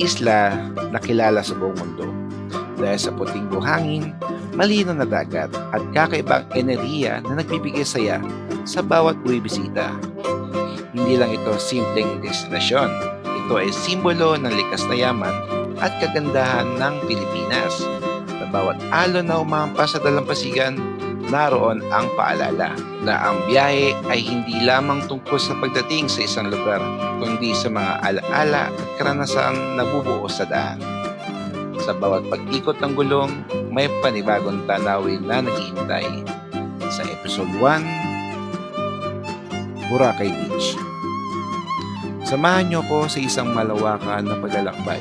isla na kilala sa buong mundo dahil sa puting buhangin, malinaw na dagat at kakaibang enerhiya na nagbibigay saya sa bawat buwibisita. Hindi lang ito simpleng destinasyon, ito ay simbolo ng likas na yaman at kagandahan ng Pilipinas. Sa bawat alon na umampas sa dalampasigan, naroon ang paalala na ang biyahe ay hindi lamang tungkol sa pagdating sa isang lugar, kundi sa mga alaala at karanasan na bubuo sa daan. Sa bawat pag-ikot ng gulong, may panibagong tanawin na naghihintay. Sa Episode 1, Boracay Beach. Samahan niyo ko sa isang malawakan na paglalakbay,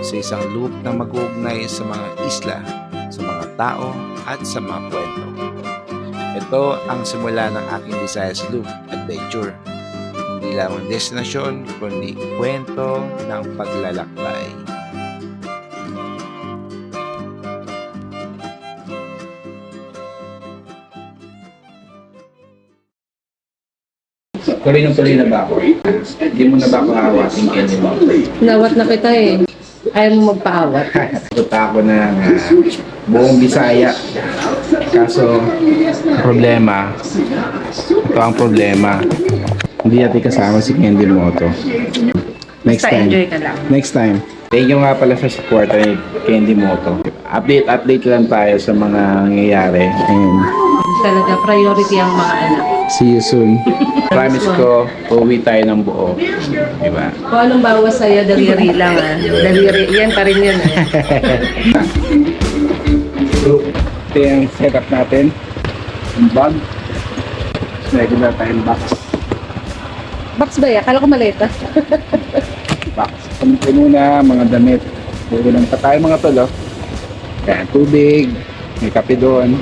sa isang loop na mag-uugnay sa mga isla, sa mga tao at sa mga kwento. Ito ang simula ng aking Visayas Loop Adventure. Hindi lamang destinasyon, kundi kwento ng paglalakbay. Tuloy na ba ako? Hindi mo na ba ako hawakin candy mo? Nawat na kita eh. Ayaw mo magpaawat. Punta ako ng buong Bisaya. Kaso, problema. Ito ang problema. Hindi natin kasama si Candy Moto. Next Basta time. enjoy ka lang. Next time. Thank you nga pala sa support ni Candy Moto. Update lang tayo sa mga nangyayari. And Talaga priority ang mga anak. see you soon. Promise ko, uwi tayo ng buo. Diba? Kung anong bawas sa'yo, daliri lang ah. Daliri, yan pa rin yun eh. So, ito yung setup natin. Yung bag. Regular tayong box. Box ba yan? Kala ko maleta. Box. Puno na, mga damit. Puro lang pa tayo mga tol, oh. Kaya tubig, may kape doon.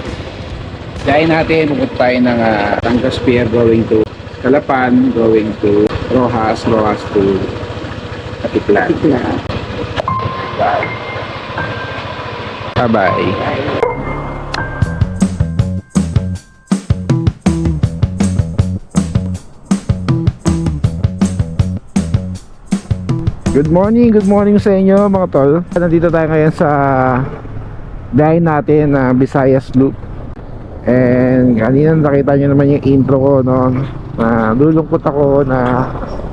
Dahil natin, pupunta tayo ng Tangas Pier going to Calapan, going to Rojas to Atiplan. Bye-bye. Good morning sa inyo mga tol. Nandito tayo ngayon sa biyahe natin na Visayas Loop. And kanina nakita nyo naman yung intro ko, no? Na lulungkot ako na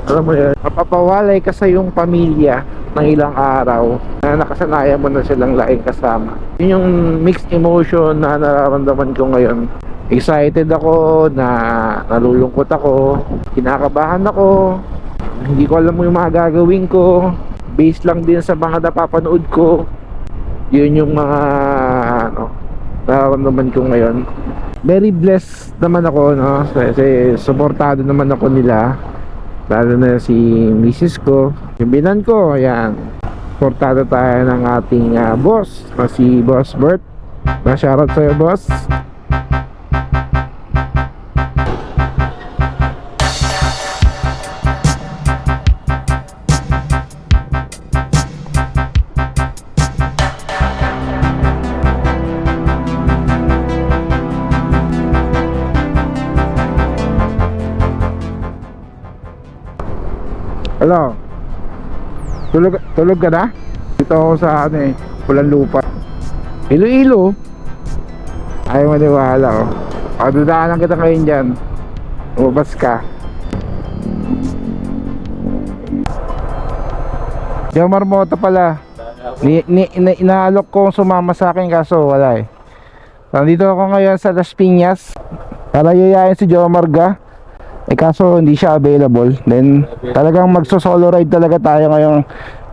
alam mo yun, mapapawalay ka sa yung pamilya ng ilang araw na nakasanayan mo na silang laing kasama. Yun yung mixed emotion na nararamdaman ko ngayon. Excited ako, na nalulungkot ako, kinakabahan ako, hindi ko alam mo yung mga gagawin ko. Based lang din sa mga napapanood ko, yun yung mga nararamdaman ko ngayon. Very blessed naman ako, no? Kasi suportado naman ako nila, lalo na si misis ko, yung binan ko. Ayan, suportado tayo ng ating boss, si Boss Bert. Shoutout sa'yo, boss. Hello. Tulog ka na? Dito ako sa Pulang Lupa. Iloilo. Ayaw maniwala, oh. Padudaanan kita ngayon dyan. Umabas ka. Jomar Moto pala. Inaalok kong sumama sa akin kaso wala eh. Nandito ako ngayon sa Las Piñas para yayain si Jomar Ga. Kaso hindi siya available. Then talagang magso-solo ride talaga tayo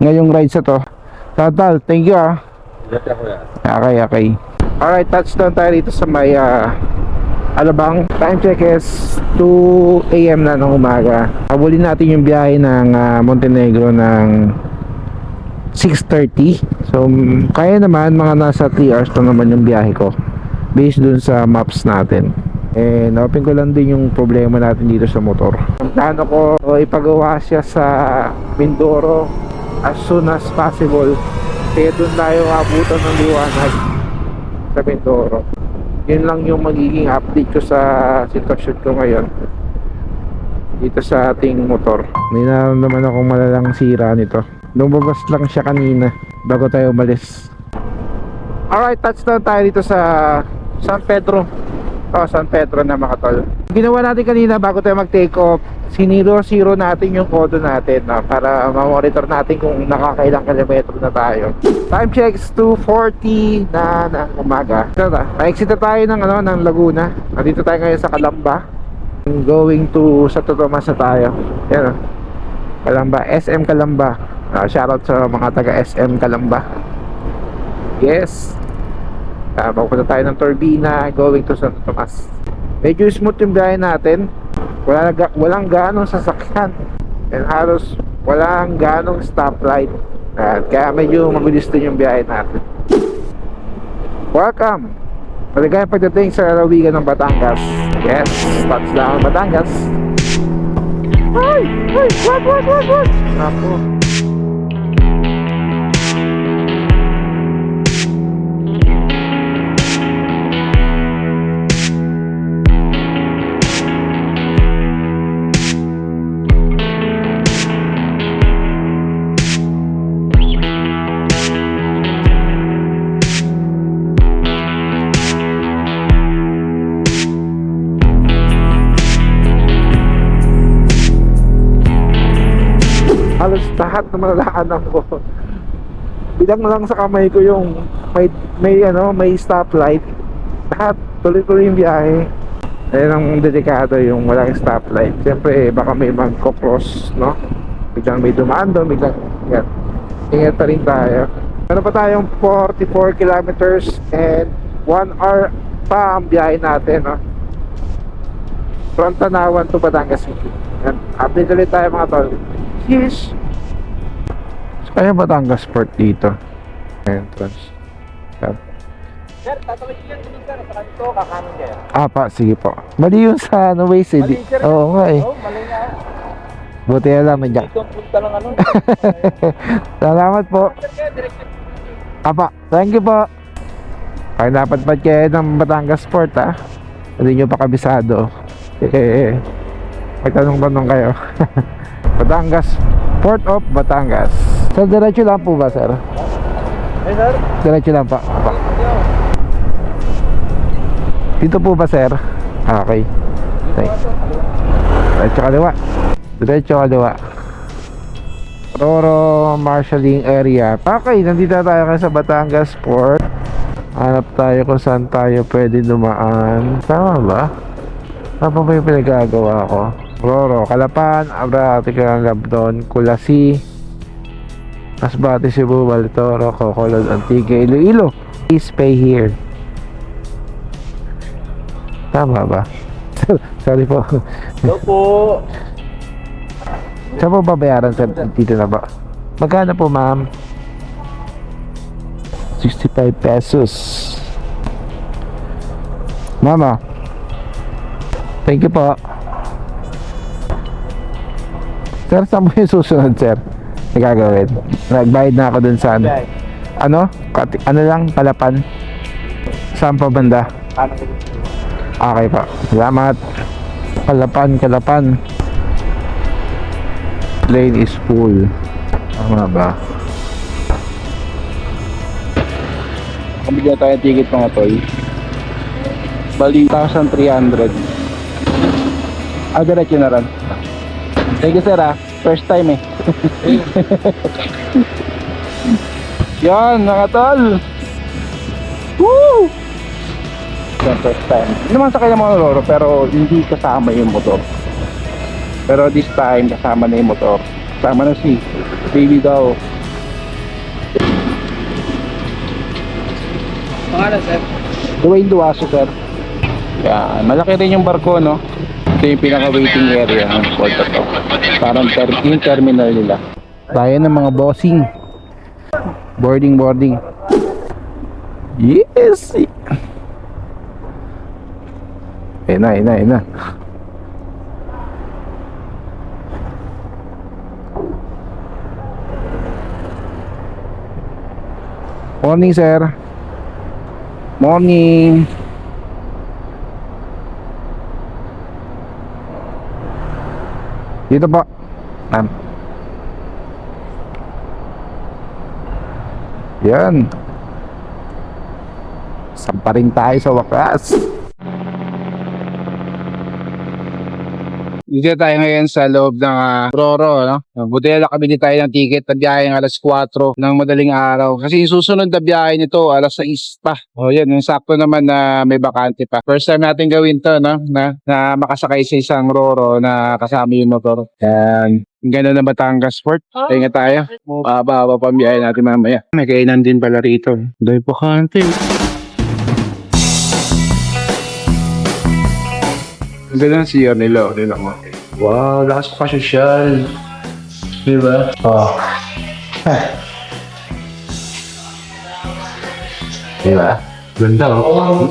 ngayong ride sa to. Total, thank you ah. Okay. Alright, touchdown tayo dito sa may Alabang. Time check is 2 AM na ng umaga. Habulin natin yung biyahe ng Montenegro ng 6:30. So kaya naman, mga nasa 3 hours na naman yung biyahe ko based dun sa maps natin. And open ko lang din yung problema natin dito sa motor. Ang plano ko, ipagawa siya sa Mindoro as soon as possible. Kaya doon tayo abutan ng liwanag sa Mindoro. Yun lang yung magiging update ko sa sitwasyon ko ngayon dito sa ating motor. May nararamdaman akong malalang sira nito. Lumabas lang siya kanina bago tayo umalis. Alright, touchdown tayo dito sa San Pedro. San Pedro na mga tol. Ginawa natin kanina bago tayo mag-take off, siniro-zero natin yung kodo natin para ma-monitor natin kung nakakailang kilometro na tayo. Time checks 2:40 na ng umaga. Na-exit na tayo ng Laguna. Nandito tayo ngayon sa Calamba. Going to Santo Tomas na tayo. Yan Calamba, SM Calamba. Shoutout sa mga taga SM Calamba. Yes. Papunta tayo ng Turbina, going to Santo Tomas. Medyo smooth yung biyahe natin. Walang ganong sasakyan. And halos walang ganong stoplight. Kaya medyo mabilis din yung biyahe natin. Welcome! Maligayang pagdating sa lalawigan ng Batangas. Yes, touchdown Batangas. Ay! What? Ako. Halos lahat ng malalaanan ko. Bilang na lang sa kamay ko yung may stoplight. Lahat tuloy-tuloy yung biyahe. Ayun ang delikado yung walang stoplight. Siyempre baka may magko-cross, no? Biglang may dumaan doon, biglang yan. Ingat pa rin tayo. Meron pa tayong 44 kilometers and 1 hour pa ang biyahe natin, no? From Tanawan to Batangas City. Update ulit tayo mga tol. Yes. Kaya Batangas Port dito. Entrance. Sir, tatawid yan dun sir, sa kanto, kakanan niya. Pa, sige po. Mali yun sa Waze eh. Mali, sir. Oo nga eh. Oo, mali nga. Buti na lang, medyak. Dito ang punta ng ano. Salamat po. Sir, kaya direct. Thank you po. Kaya dapat pa kayo ng Batangas Port Hindi nyo pa kabisado. Magtanong-tanong kayo. Batangas, Port of Batangas. Sir, diretso lang po ba, sir? Eh, sir? Diretso lang pa. Dito po ba, sir? Okay. Diretso kaliwa. Diretso kaliwa. Roro Marshalling Area. Okay, nandito tayo sa Batangas Port. Hanap tayo kung saan tayo pwede dumaan. Tama ba? Tama ba yung pinagagawa ko? Roro, Calapan, Abra, Aticaran, Labdon, Kulasi, Masbate, Cebu, Baltoro, Cocolod, Antique, Iloilo. Please pay here. Tama ba? Sorry po. Hello po. Saan po babayaran, sir? Dito na ba? Magkano po, ma'am? 65 pesos. Mama. Thank you po. Sir, saan mo yung susunod, sir? Nagagawin. Nagbayad na ako dun sa ano. Ano? Ano lang? Palapan? Saan pa banda? Okay pa. Salamat. Kalapan. Lane is full. Tama ba? Bigyan tayo ticket mga tol. Bali 1,300. Diretso na rin. Thank you sir First time eh. Yan mga tol. Woo! Yan first time. Hindi naman sakay ng mga loro pero hindi kasama yung motor. Pero this time kasama na yung motor. Kasama na si baby daw. Pangalan sir? Dwayne Duaso sir. Yan, malaki rin yung barko no. Ito yung pinaka-waiting area ng port to. Parang yung terminal nila. Tayo ng mga bossing. Boarding. Yes! Ina. Morning, sir. Morning. Dito po. Ma'am. Yan. Sampa rin tayo sa wakas. Dito tayo ngayon sa loob ng Roro, no? Buti na nakabili tayo ng ticket na biyahe ng alas 4 ng madaling araw. Kasi yung susunod na biyahe nito, alas 6 pa. O yan, yung sakto naman na may bakante pa. First time natin gawin to, no? Na makasakay sa isang Roro na kasama yung motor. Yan. Yung ganda na Batangas Port. Kaya tayo. Haba-haba pa ang biyahe natin mamaya. May kainan din pala rito. Dahil bakante. Ganda ng CR nila. Wow, lakas pa social. Diba? Oh. Diba? Ganda oh.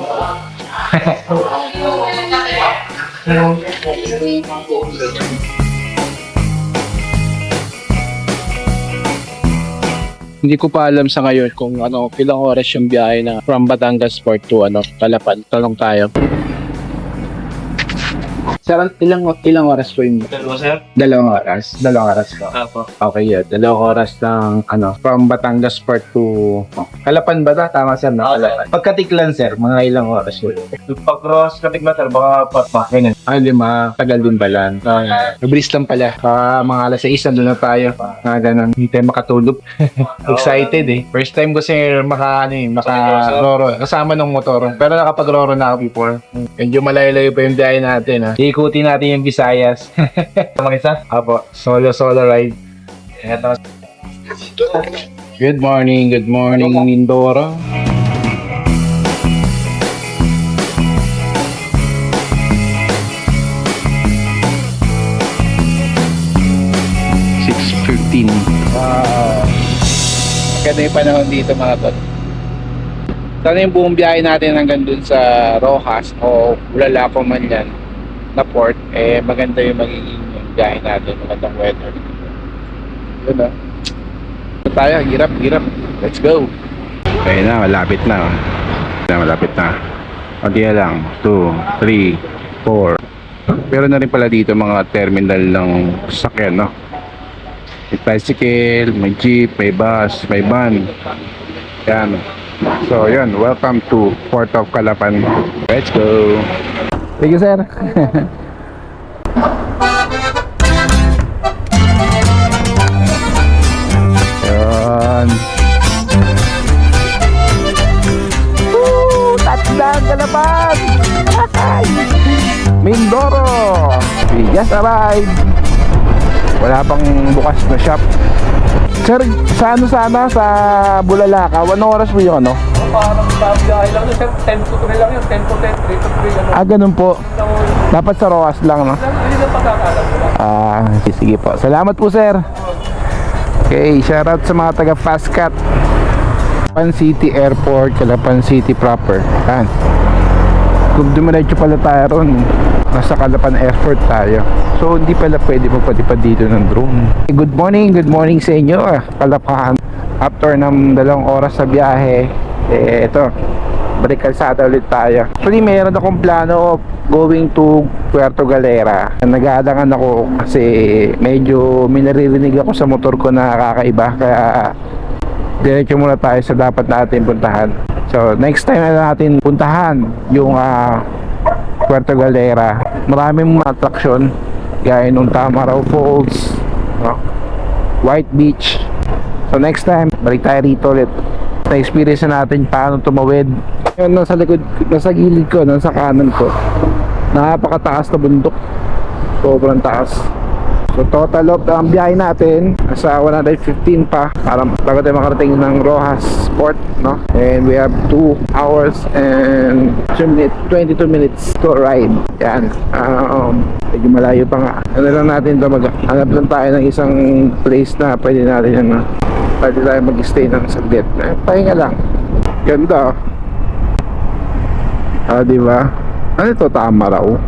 Hindi ko pa alam sa ngayon kung ilang oras yung biyahe na from Batangas Port to Calapan. Tanong tayo. Sir, ilang oras po yung... Dalawa, sir? Dalawang oras po. Apo. Okay, yun. Dalawang oras ng from Batangas Port to Calapan ba? Tama, sir, no? Calapan. Pagkatiklan, sir, mga ilang oras po. Pag-cross katigma, sir, baka patpakin. Tagal din pala. Mabilis lang pala. Mga alas 6, nandun na tayo. Ganun. Hindi tayo makatulog. Excited eh. First time ko, sir, maka-roro. Kasama ng motor. Pero nakapag-roro na ako before. Medyo malayo-layo pa yung biyahe natin, ha. Ikutin natin yung Visayas. Mag-isa? Apo, solo ride. Eto. Good morning, Mindoro. Wow. Maganda yung panahon dito mga tol. Sana yung buong biyahe natin hanggang dun sa Rojas o Bulalakaw man yan na port, maganda yung magiging biyahe natin, magandang weather. Yun na. Tayo, hirap. Let's go. Okay na, malapit na. Kunti na lang. 2, 3, 4. Pero na rin pala dito mga terminal ng sasakyan, no? May tricycle, may jeep, may bus, may van. Yan. So, yun. Welcome to Port of Calapan. Let's go. Thank you, sir. Yan. Touchdown, Calapan! Mindoro! We just arrived. Wala pang bukas na shop. Sir, sa sana sa Bulalakaw, anong oras po yung Parang biyahe lang, sir. 10 to 3 lang yun. 10 to 10, 3 to 3. ganun po. Dapat sa Roas lang, no? Hindi na pagkakalam. Sige po. Salamat po, sir. Okay, shoutout sa mga taga Fastcat. Calapan City Airport, Calapan City proper. Yan. Kung dumiretso pala tayo ron, nasa Calapan Airport tayo. So, hindi pala pwede magpatipad dito ng drone. Good morning sa inyo. Calapan. After ng 2 oras sa biyahe, ito, balik kalsada ulit tayo. Actually, mayroon akong plano going to Puerto Galera. Nag-aalangan ako kasi medyo may naririnig ako sa motor ko na kakaiba. Kaya, diretso muna tayo sa dapat natin puntahan. So, next time na natin puntahan yung Puerto Galera. Maraming mga attraction gaya nung Tamaraw Falls, no? White Beach. So next time, balik tayo rito ulit. Na-experience na natin paano tumawid. Yun, nasa likod, nasa gilid ko, nasa kanan ko. Napakataas na bundok. Sobrang taas. So total of ang biyahe natin nasa 115 pa para bago tayo makarating ng Rojas Port, no? And we have 2 hours and 22 minutes to ride. Yan. Medyo malayo pa nga. Ano lang natin ito, hanap lang tayo ng isang place na pwede natin pwede tayo mag-stay ng saglit. Pahinga lang. Ganda. Diba? Ano ito? Tamaraw.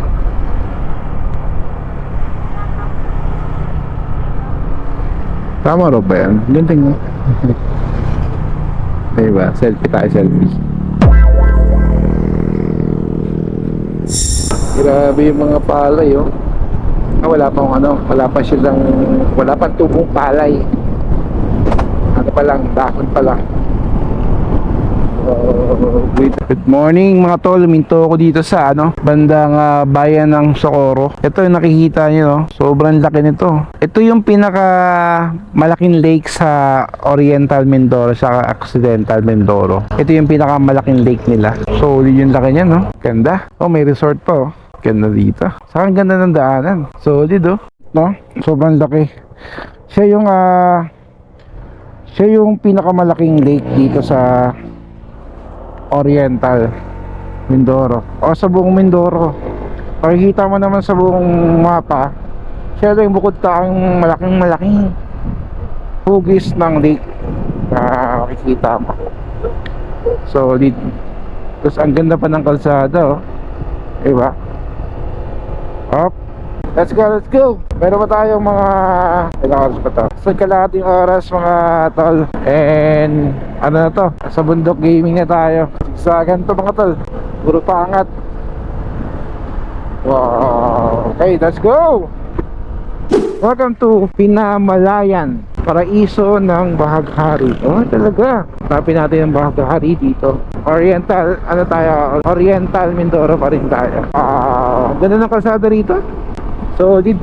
Tama ro ba yan? Yung tingnan. Diba? Selfie tayo, selfie. Grabe yung mga palay, oh. Wala pang tubong palay. Ano pa lang, dahon pa lang. Good morning mga tol, minto ako dito sa bandang bayan ng Socorro. Ito yung nakikita nyo, no? Sobrang laki nito. Ito yung pinaka malaking lake sa Oriental Mindoro sa Occidental Mindoro. Ito yung pinaka malaking lake nila. Solid yung laki niya, no? Ganda. Oh, may resort pa, oh. Ganda dito. Saka ang ganda ng daanan. Solid, oh. No? Sobrang laki. Siya yung pinakamalaking lake dito sa Oriental Mindoro o sa buong Mindoro. Makikita mo naman sa buong mapa, siya lang bukod ang malaking hugis ng lake na makikita mo. Solid. Tapos ang ganda pa ng kalsada, oh. Diba? Up. Let's go. Meron pa tayong mga ilang oras pa to? So kalahating oras mga tol. And ano na to? Sa bundok gaming na tayo. Sa ganito mga tol. Puro pangat. Wow. Okay, let's go. Welcome to Pinamalayan, paraiso ng Bahaghari. Oh, talaga. Tapin natin ang Bahaghari dito. Oriental, Oriental Mindoro pa rin tayo. Ganda ng kalsada rito. Solid.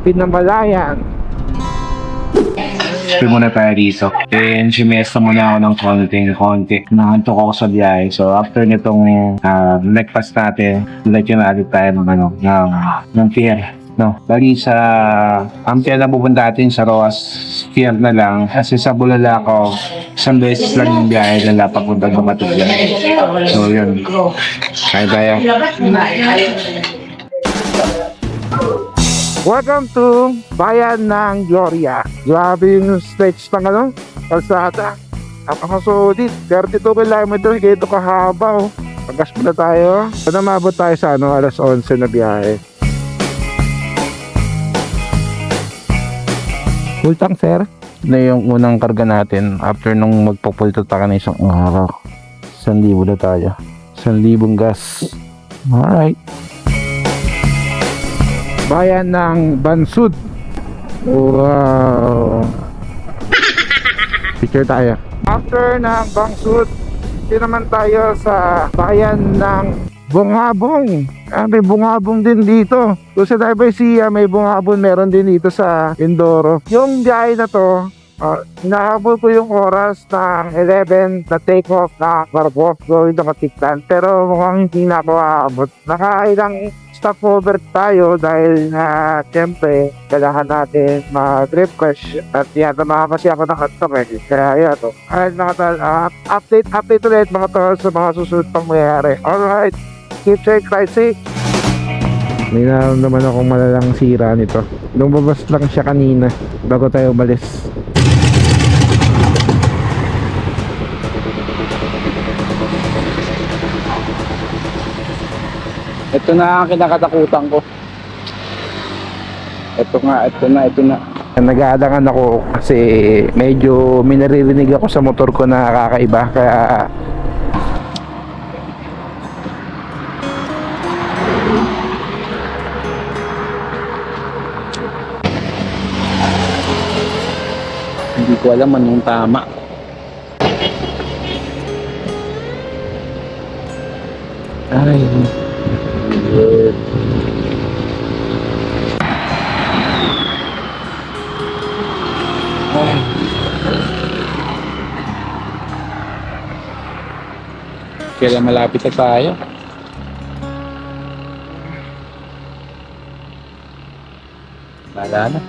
Pinamalayan. Pwede muna tayo dito. And sumesta muna ako ng konti. Nakantok ako sa biyahe. So after nitong breakfast natin, diretso na agad tayo ng pier. No, bali sa ang pier na pupunta natin sa Roas pier na lang. Kasi sa Bulalakaw, isang beses lang yung biyahe nila papunta ng Matugyan. So yun. Kaya tayo. Welcome to Bayan ng Gloria. Grabe yung stretch ng kalsada. Napakasolid. 32 kilometers, ganito kahaba, oh. Pagas muna tayo. Sana mabot tayo sa alas 11 na biyahe. Full tank, sir. Na yung unang karga natin after nung magpapulto tayo na isang araw. 1,000 na tayo. 1,000 gas. Alright. Bayan ng Bansud. Wow. Picture tayo. After ng Bansud, hindi naman tayo sa bayan ng Bungabong. May bungabong din dito. Doon sa Diversia, may bungabong meron din dito sa Mindoro. Yung biyahe na to, hinahabol ko yung oras ng 11 na take off na barko going to Katiklan. Pero mukhang hindi na ako aabot. Nakailang stopover tayo dahil siyempre kailangan natin mag-refresh at yata kasi ako ng kantok kaya yan to. Alright mga tol, update ulit mga tol sa mga susunod pang mayayari. Alright, keep safe, ride safe. May naman akong malalang sira nito. Lumabas lang siya kanina bago tayo umalis. Ito na ang kinakatakutan ko. Ito na. Nag-aalangan ako kasi medyo may naririnig ako sa motor ko na kakaiba kaya Hindi ko alam anong tama. ay Kailan malapit na tayo? Wala na.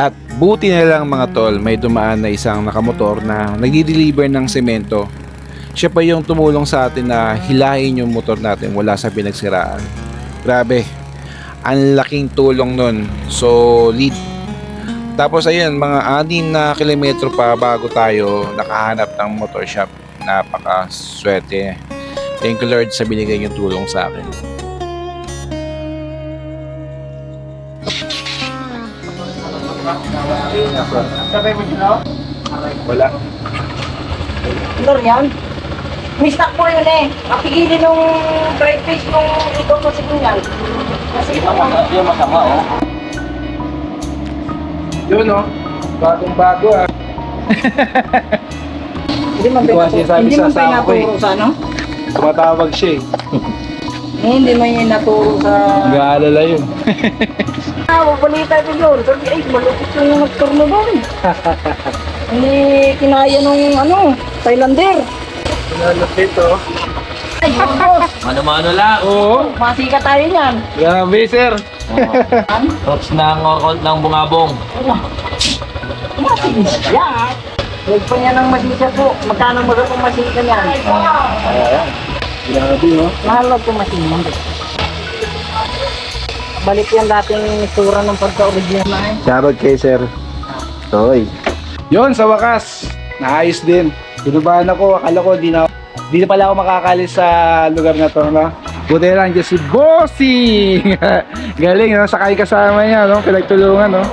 At buti na lang mga tol, may dumaan na isang nakamotor na nagdi-deliver ng semento. Siya pa yung tumulong sa atin na hilahin yung motor natin mula sa pinagsiraan. Grabe, ang laking tulong nun. Solid. Tapos ayun, mga 6 na kilometro pa bago tayo nakahanap ng motor shop. Napakaswerte. Thank you Lord sa binigay yung tulong sa akin. Sabay mo sila? Wala. May stock po yun eh. Mapigili nung fried fish nung ito ko si Kunyan. Kasi ito mo. Yung masama, oh. Yun oh. Bagong bago ah. Hindi man Hindi ko kasi sabi hindi sa man asawa ko eh. pinaturo sa ano? Tumatawag siya eh. Hindi man yung naturo sa... Nag-aalala yun. Balita ko yun. Sabi, ay, malupit yung nagturno doon. Hindi kinaya nung ano, Thailander. Nalapit oh. Ay, yun, boss. Mano-mano lang. Oo. Masika tayo niyan. Grabe sir. Touch ng orkot ng bungabong. Masika. Huwag pa niya ng masika po. Magkano mo sa pong masika niyan? Grabe oh. Mahal lang po masika. Balik yan dating itsura ng pagka-original na eh. Shoutout kay sir. Toy. Yun, sa wakas. Naayos din. Pinubahan ako. Akala ko di na pala ako makakalis sa lugar na to. No? Buti lang dyan si Bossing. Galing, no? Sakay kasama niya. No? Pinagtulungan. No?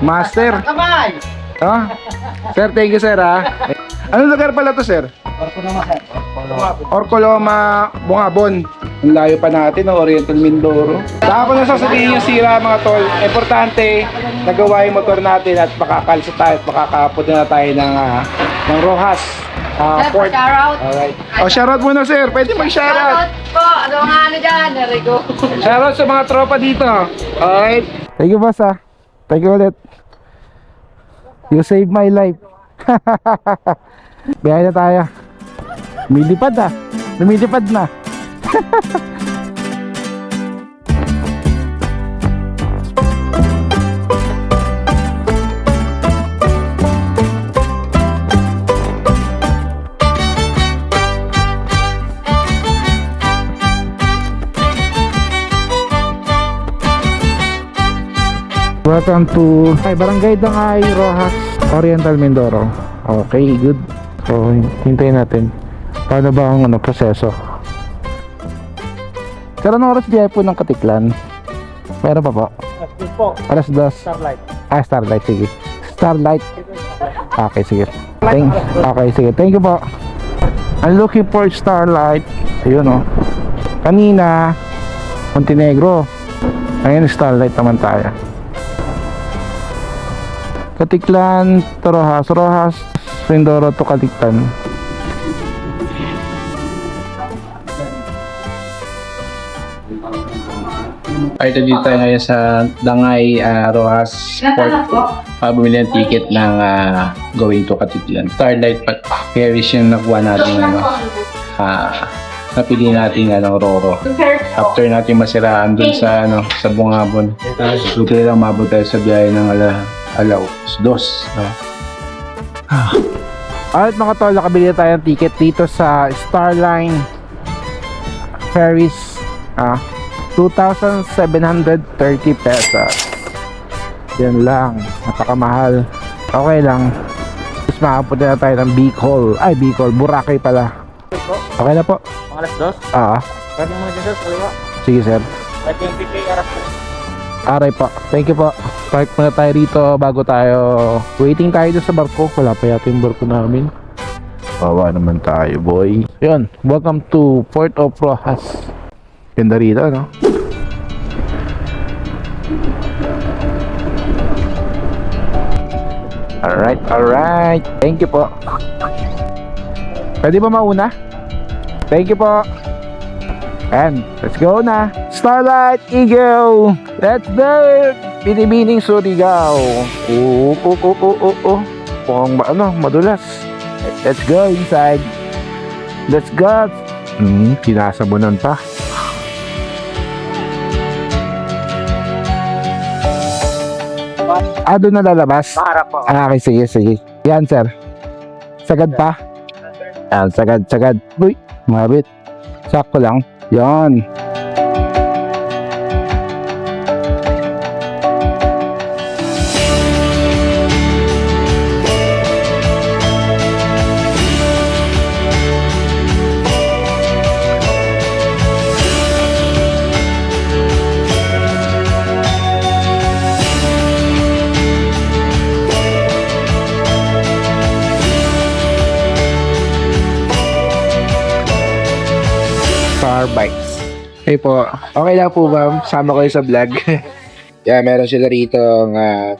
Master. Kamay! Oh? Sir, thank you sir ha. Anong lugar pala to sir? Orcoloma, Bungabon. Ang layo pa natin ng Oriental Mindoro. Saka ko na sasabihin yung sira mga tol. Importante, nagawa yung motor natin at makakalis tayo at makakapod na tayo ng Rojas. Port. Alright. O, shoutout muna sir. Pwede mag-shoutout. po, ano nga ano dyan, Rico. Shoutout sa mga tropa dito. Alright. Thank you boss ha. Thank you ulit. You saved my life. Biyahe na tayo. Lumilipad ah. Lumilipad na. Welcome to Barangay Dangay, Rojas, Oriental Mindoro. Okay, good. So, hintayin natin. Paano ba ang proseso? Pero anong oras biyahe po ng Katiklan? Meron pa po? Alas 2. Starlight. Starlight, sige. Starlight. Okay, sige. Okay, sige. Thank you po. I'm looking for Starlight. Ayun oh. Kanina, Montenegro. Ngayon, Starlight naman tayo. Katiklan to Rojas. Rojas, Mindoro to Katiklan. Ay, dito tayo ngayon sa Dangay, Rojas Port. Bumili ng ticket ng going to Katiklan. Starlight Paris yung nakuha natin napili natin Roro. After natin masiraan dun sa sa Bungabon. Dito lang mabot tayo sa biyahe ng alaos 2. Alright mga tol, nakabili tayo ng ticket dito sa Starline Ferries. 2,730 pesos. Yan lang, napakamahal. Okay lang. Tapos makapunta na tayo ng Bicol. Ay, Bicol, Boracay pala. Okay na po. Alas 2? Pwede mo dyan sa kaliwa. Sige sir. Pwede yung pipay aras po. Aray po. Thank you po. Park muna tayo rito bago tayo. Waiting tayo doon sa barko. Wala pa yata yung barko namin. Bawa naman tayo, boy. Yun. Welcome to Port of Rojas. Ganda rito, no? Alright. Thank you po. Pwede ba mauna? Thank you po. And let's go na. Starlight Eagle. Let's do it. Binibining Surigao. Mukhang madulas. Let's go inside. Let's go. Pinasabunan pa. Doon na lalabas? Maharap po. Okay, sige. Yan, sir. Sagad pa? Yan, sagad. Uy, mabit. Sakto lang. Yan. Hey po. Okay lang po ma'am. Sama ko sa vlog. Yeah, meron sila rito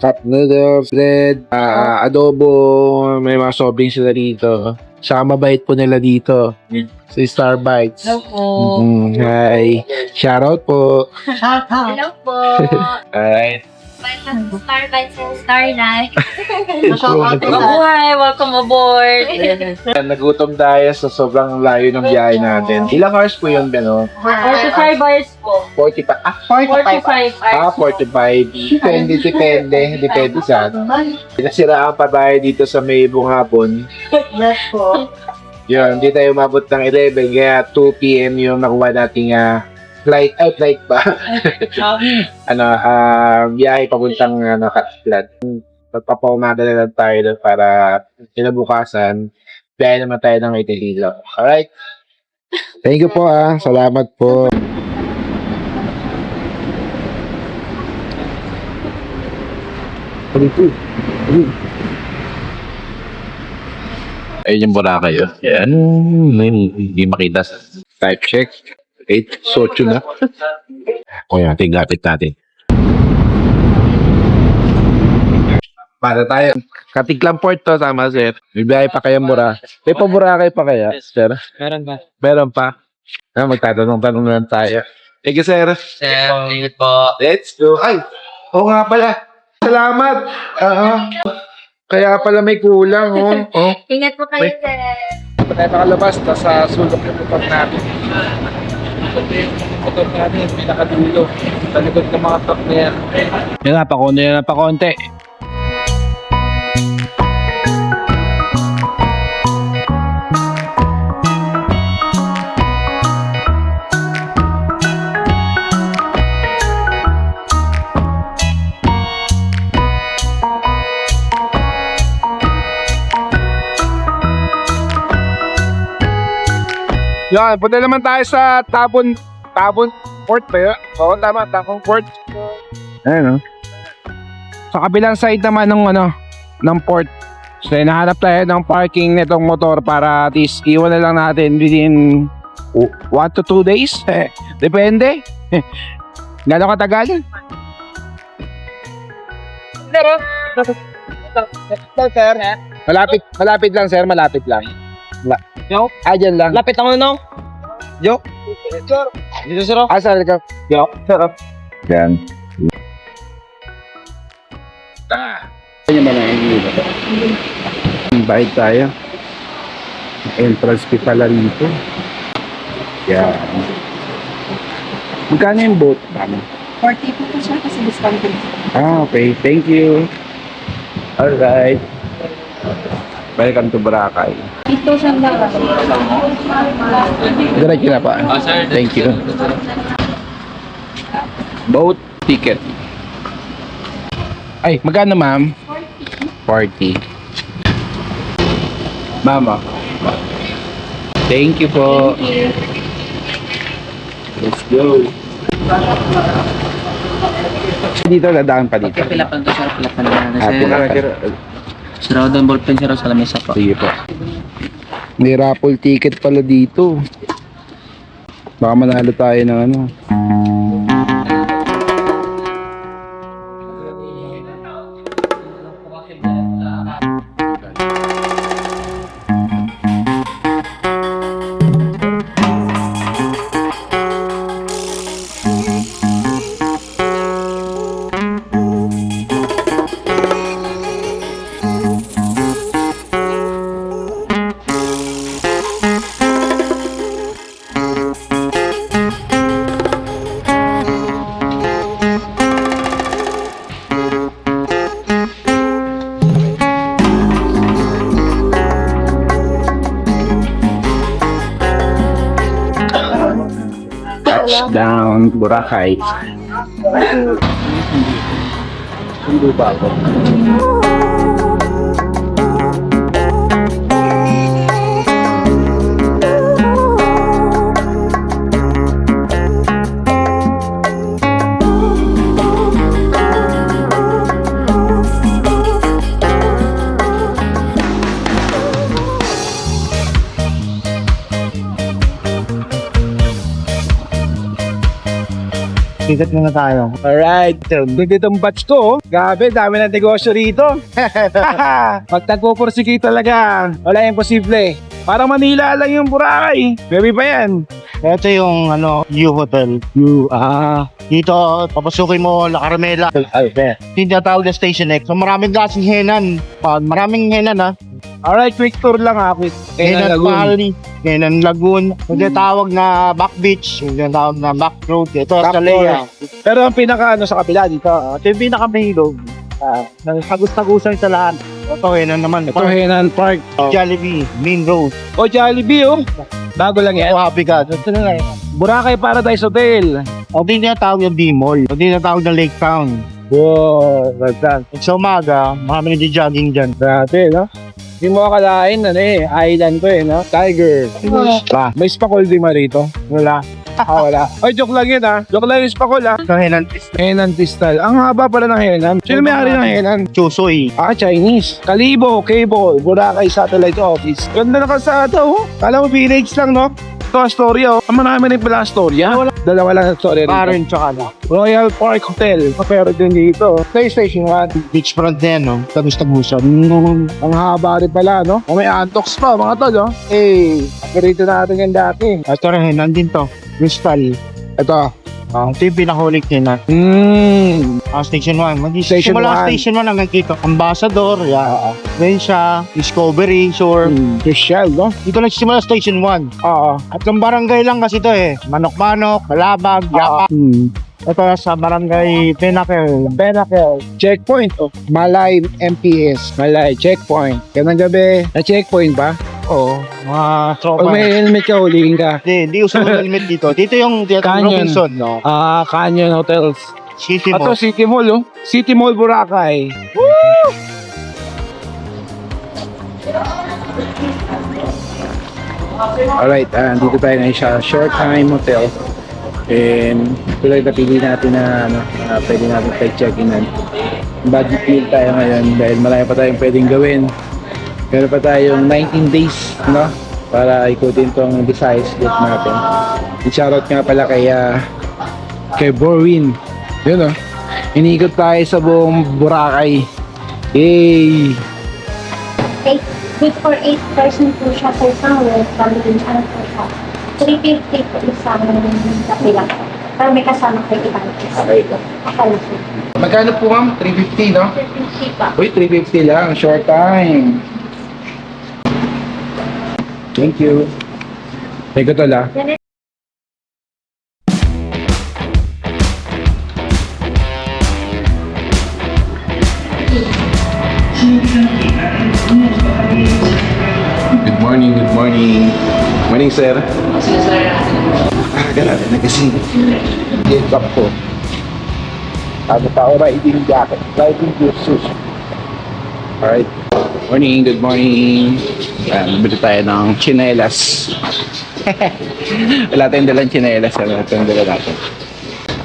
cup noodles, bread, adobo, may mga sobrang sila rito. Saka mabait po nila dito sa Star Bites. Hello po. Hi. Shoutout po. Hello po. Alright. Star Bites and Starlight. Mabuhay! Welcome aboard! Nagutom tayo sa sobrang layo ng biyahe natin. Ilang hours po yun, Beno? 45 hours po. 45. 45 hours. 45. Depende sa Nasiraan pa tayo dito sa may Bunghapon. Yes po. Yun, hindi tayo umabot ng 11, kaya 2 p.m. yung nakuha nating flight pa. Biyahe papuntang Katlan. Pagpapaumaga na lang tayo doon para kinabukasan, biyahe naman tayo ng Itililo. Alright? Thank you po Salamat po. Ayun yung Boracay yun. Yan. Hindi makita sa type check. 8, socho na. O yan, tigapit natin. Para tayo. Katiklang port to, tama sir. May biyahe pa kaya Mura. May pa Boracay pa kaya, sir? Meron ba? Meron pa. Magtatanong-tanong na lang tayo. Thank you, sir. Sir, ingat po. Let's go. Ay, oo nga pala. Salamat. Kaya pala may kulang, oh. Ingat po kayo, Wait. sir. Pa tayo nakalabas, nasa sulok yung motor natin. Yung motor natin, pinakadulo. Sa likod ng mga truck na yan. Yan na, pakonti. Yan, punta naman tayo sa Tabon Port ba yun? Oo, tama, Tabon Port. Ayan, sa kabilang side naman ng port. So, nahanap tayo ng parking nitong motor para at least iwan na lang natin within 1 to 2 days. Depende. Gano'ng katagal? Sir, malapit lang sir, malapit lang. Dyan lang. Lapit ako no? Yo. Sir. Dito sir. Saan ka? Yo. Sir. Yan. Bayad tayo. Entrance fee pala rito. Yan. Magkano yung boat? 40 po siya kasi discount. Okay. Thank you. Alright. Welcome to Boracay. Ito siya lang. Diretso na pa. Sir. Thank you. Boat ticket. Ay, magkano ma'am? 40. Mama. Thank you po. Let's go. Dito, dadaan pa dito. Pila pa to sir. Pila pa na Pila pa. Sir, doon ballpen sir sa lamesa po. Sige po. May raffle ticket pala dito. Baka manalo tayo ng touchdown Boracay. Sundo ba ako? Sikat muna tayo. Alright, dito ang batch ko. Grabe, dami ng negosyo rito. Pag tagpupursige talaga, wala imposible. Parang Manila lang yung Boracay. Maybe pa yan. Ito yung U Hotel. Dito, papasukin mo La Carmela. Tinatawag na Station X. So maraming klaseng henan. Maraming henan ha. Alright, quick tour lang ha. Henan Pali, Henan Lagoon. Yung tinatawag na Back Beach. Yung tinatawag na Back Road. Ito Back sa Lea. Pero ang pinaka sa kabila dito. Ito yung pinakamahilog. Tagus-tagusan sa lahat. Ito Henan naman. Ito Henan Park. Jollibee, Main Road. O Jollibee oh. Bago lang yan. Happy ka. Ito na lang. Boracay Paradise Hotel. O di tinatawag yung D-Mall. O di tinatawag na Lake Town. Wow, ganda. Sa umaga, marami nag-jogging dyan. Grabe, no? Hindi mo akalain, island ko no? Tiger. May spakol di ma rito? Wala. Wala. Ay, joke lang yun Joke lang yung spakol Sa Henan Henan Tistal. Ang haba pala ng Henan. Sino may-ari ng Henan? Chusoy. Chinese. Kalibo, Cable, Boracay Satellite Office. Ganda na kalsada, Kala mo village lang, no? Ito, Astoria, Ang marami rin pala Astoria. Dalawa lang Astoria rito. Karen tsaka Royal Park Hotel. Pero din dito. PlayStation 1. beachfront na yan, no? Tagus-tagusan. Ang haba rin pala, no? May antox pa, mga tol, no? Paborito natin yan dati. Ito rin, nandun to. Crystal. Ito. Ito yung pinakahulik nila. Station 1. Station Simula 1. Station 1 hanggang dito. Ambassador, Vensha, Discovery, Shore. Chriselle, no? Dito nagsimula Station 1. At ang barangay lang kasi ito Manok-Manok, Malabag, Yapa. Ito sa barangay Benakel. Checkpoint. Malay MPS. Malay, checkpoint. Ganang gabi. Na-checkpoint ba? Oo. Mga tropa. Pag may helmet ka, hulihin ka. Hindi uso ng helmet dito. Dito yung Canyon. Robinson, no? Canyon Hotels. City Ito, Mall. City Mall, City Mall, Boracay. Alright, dito tayo na sa Short Time Hotel. And ito lang napili natin na pwede natin pag-check-in. Budget meal tayo ngayon dahil marami pa tayong pwedeng gawin. Meron pa tayong 19 days, no? Para ikutin tong Visayas loop natin. I-shoutout nga pala kay Borwin. Yun, Iniikot tayo sa buong Boracay. Yay! Good for 8 person po siya po sa with family ano po siya. 350 po isang kapila. Pero may kasama kayo ibang Okay. Akala po. Magkano po ma'am? 350, no? 350 pa. Uy, 350 lang. Short time. Thank you. Thank you, Tola. Good morning, good morning. Morning, sir. Ganun na kasi. Get up po. Ano pa, riding jacket, riding shoes. Alright. Morning, good morning. Bili tayo ng chinelas. Wala tayong dalang chinelas. Wala tayong dalang natin.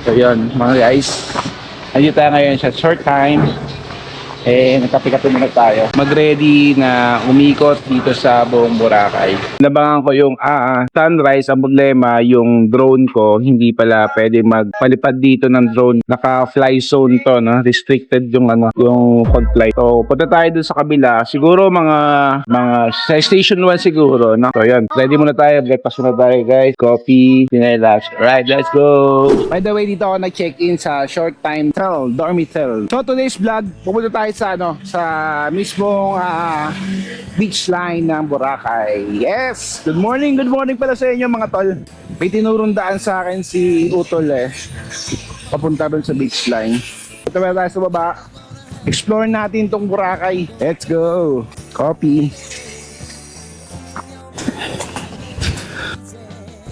So yun, mga guys. Nandito tayo ngayon sa short time. Nagkape-kape muna tayo. Mag-ready na umikot dito sa buong Boracay. Nabangan ko yung sunrise. Ang problema, yung drone ko, hindi pala pwede magpalipad dito ng drone. Naka-fly zone to, no? Restricted yung yung pag-fly. So, punta tayo dun sa kabila. Siguro mga sa station 1 siguro, no? So, yun. Ready muna tayo. Breakfast muna tayo, guys. Coffee, pinelas. Alright, let's go! By the way, dito ako nag-check-in sa short time dormitory. So, today's vlog, pupunta tayo sa mismong beach line ng Boracay. Yes! Good morning pala sa inyo mga tol. May tinurong daan sa akin si Utol papunta doon sa beach line. Punta tayo sa baba. Explore natin tong Boracay. Let's go! Coffee.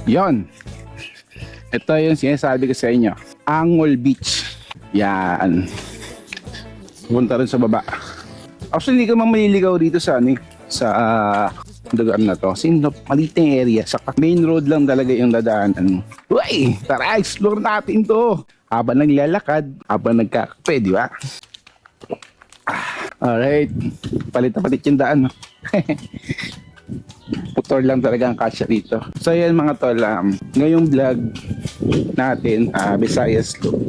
Yon. Ito yung sinasabi ko sa inyo. Angol Beach. Yan. Punta rin sa baba. Actually, hindi ka maliligaw dito sa lugar na to. Kasi maliit na area. Sa main road lang talaga yung dadaanan. Uy! Tara, explore natin to. Habang naglalakad, habang nagkakape, di ba? Alright. Palit yung daan. Motor lang talaga ang kasya dito. So yan mga tol, ngayong vlog natin, Visayas Loop,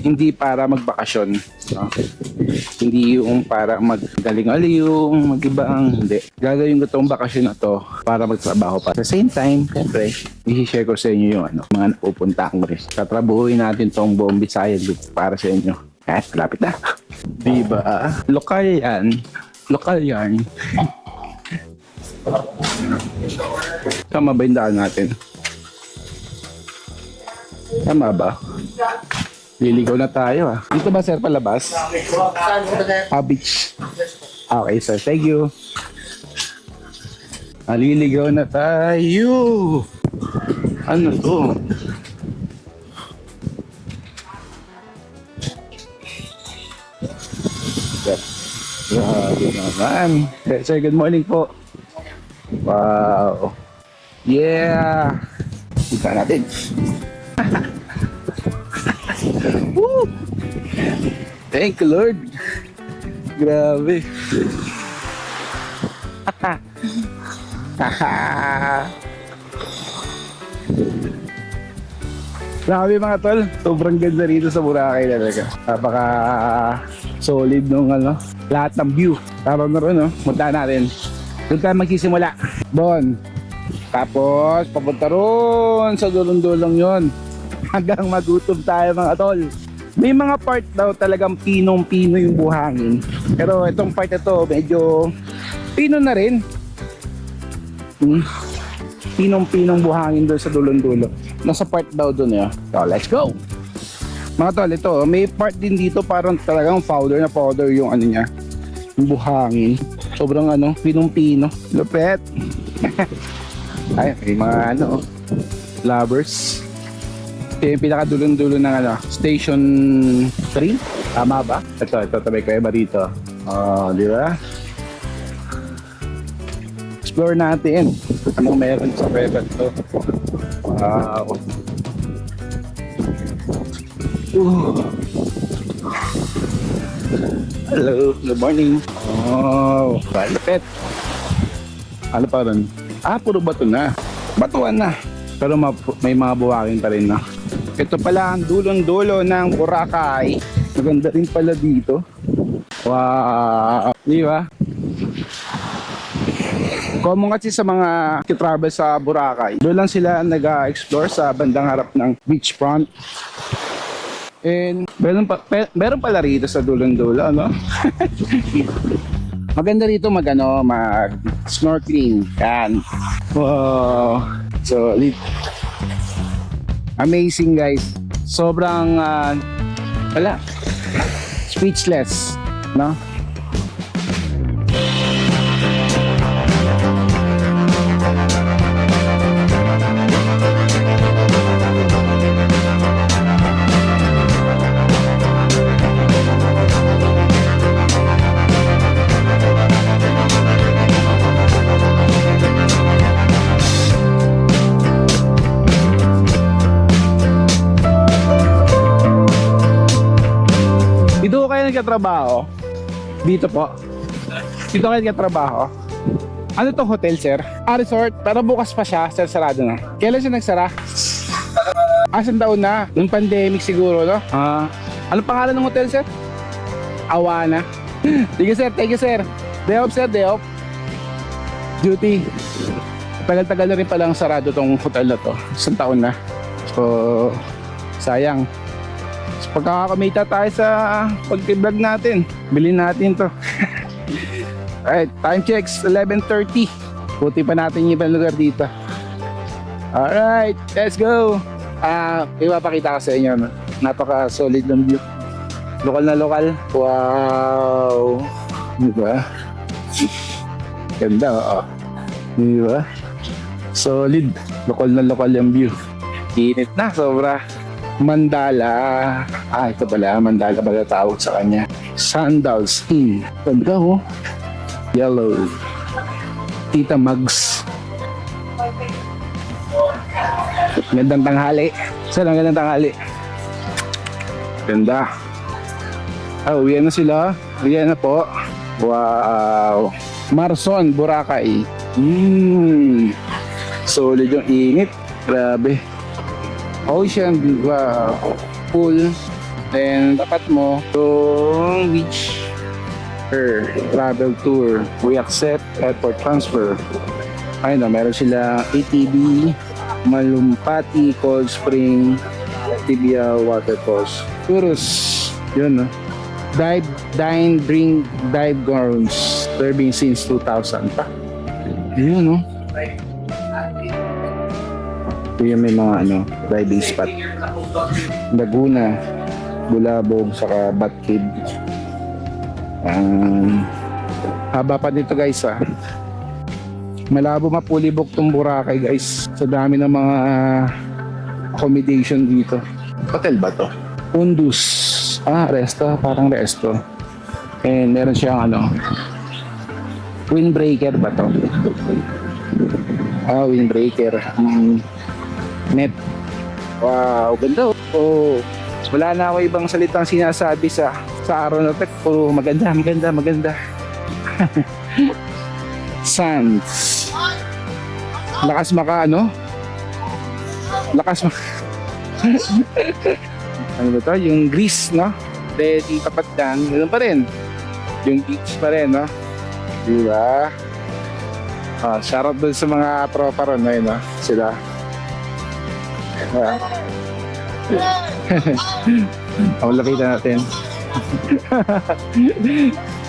hindi para magbakasyon, no? Hindi yung para maggaling-aliw, mag-ibang, hindi. Gagawin ko tong bakasyon na to para magtrabaho pa. At the same time, syempre, i-share ko sa inyo yung mga napupunta ko rin. Tatrabuhin natin tong buong Visayas Loop para sa inyo. Lapit na. Diba? Lokal yan. Lokal yan. Tama ba yung daan natin? Tama ba? Liligaw na tayo Dito ba sir palabas? Beach. Okay sir, thank you. Liligaw na tayo. Ano to? Grabe naman. Sir, good morning po. Wow. Yeah. Kita natin. Woo! Thank you, Lord. Grabe. Grabe mga tol. Sobrang ganda rito sa Boracay talaga. Napaka solid nung lahat ng view. Tama na rin, punta natin. Doon tayo magsisimula. Bon. Tapos, papunta ron sa dulong-dulong yon hanggang magutom tayo mga tol. May mga part daw talagang pinong-pino yung buhangin. Pero itong part ito, medyo pino na rin. Pinong-pinong buhangin doon sa dulong-dulo. Nasa part daw doon So, let's go! Mga tol, ito, may part din dito parang talagang powder na powder yung niya. Yung buhangin. Sobrang pinong-pino. Lupet. Ay, may mga lovers. Ito yung pinakadulong-dulo ng Station 3. Tama ba? Ito, tabi ko ba dito? Di ba? Explore natin. Anong meron sa Cueva to? Wow. Hello, good morning. Oh, palapit. Ano pa rin? Puro bato na. Batuan na. Pero may mga buhangin pa rin Ito pala ang dulong-dulo ng Boracay. Maganda rin pala dito. Wow. Di ba? Common kasi sa mga travel sa Boracay. Doon lang sila nag-explore sa bandang harap ng beachfront. And meron pala rito sa dulong-dulo, Maganda rito mag snorkeling. Yan. Wow. Solid. Amazing guys. Sobrang speechless, Dito kayo nagkatrabaho? Dito po? Dito kayo nagkatrabaho? Ano to hotel, sir? Resort? Pero bukas pa siya, sir, sarado na. Kailan siya nagsara? Asang taon na? Nung pandemic siguro, ano pangalan ng hotel, sir? Awana. Thank you, sir. Day off, sir, day off. Duty. Tagal-tagal na rin palang sarado tong hotel na to. Isang taon na. So, sayang. So, pagkakakamita tayo sa pag-vlog natin, bilhin natin to. Alright, time checks, 11:30. Puti pa natin yung ibang lugar dito. Alright, let's go. Ipapakita ko sa inyo, napaka-solid ng view. Lokal na lokal. Wow. Diba? Ganda, Diba? Solid. Lokal na lokal yung view. Init na, sobra. Mandala. Ito pala, Mandala pala tawag sa kanya. Sandals. Ganda, Yellow. Tita Mugs. Gandang tanghali. Gandang tanghali. Ganda. Uwian na sila. Uwian na po. Wow. Marson, Boracay. Solid yung init. Grabe. Ocean pool. Then tapat mo yung beach travel tour. We accept airport transfer. Ayun na, meron sila ATV, Malumpati, Cold Spring, Tibia Waterfalls. Tours. Yun, no? Dive, dine, drink, dive grounds. Serving since 2000 pa. Yun, no? Ito yung may mga diving spot. Laguna, Bulabog, saka Batkid. Haba pa dito guys malabo mapulibok tong Boracay guys sa dami ng mga accommodation dito. Hotel ba to? Undus. Resto, parang resto. And meron siyang windbreaker ba to? Windbreaker. Net. Wow, ganda. Wala na ako ibang salitang sinasabi sa araw na ito. Puro maganda. Sands. Lakas ano ba ito? Yung Greece, no? Then, tapat dyan, ganoon pa rin. Yung beach pa rin, no? Diba? Shoutout dun sa mga tropa ron, no? Sila. Ang lapitan natin.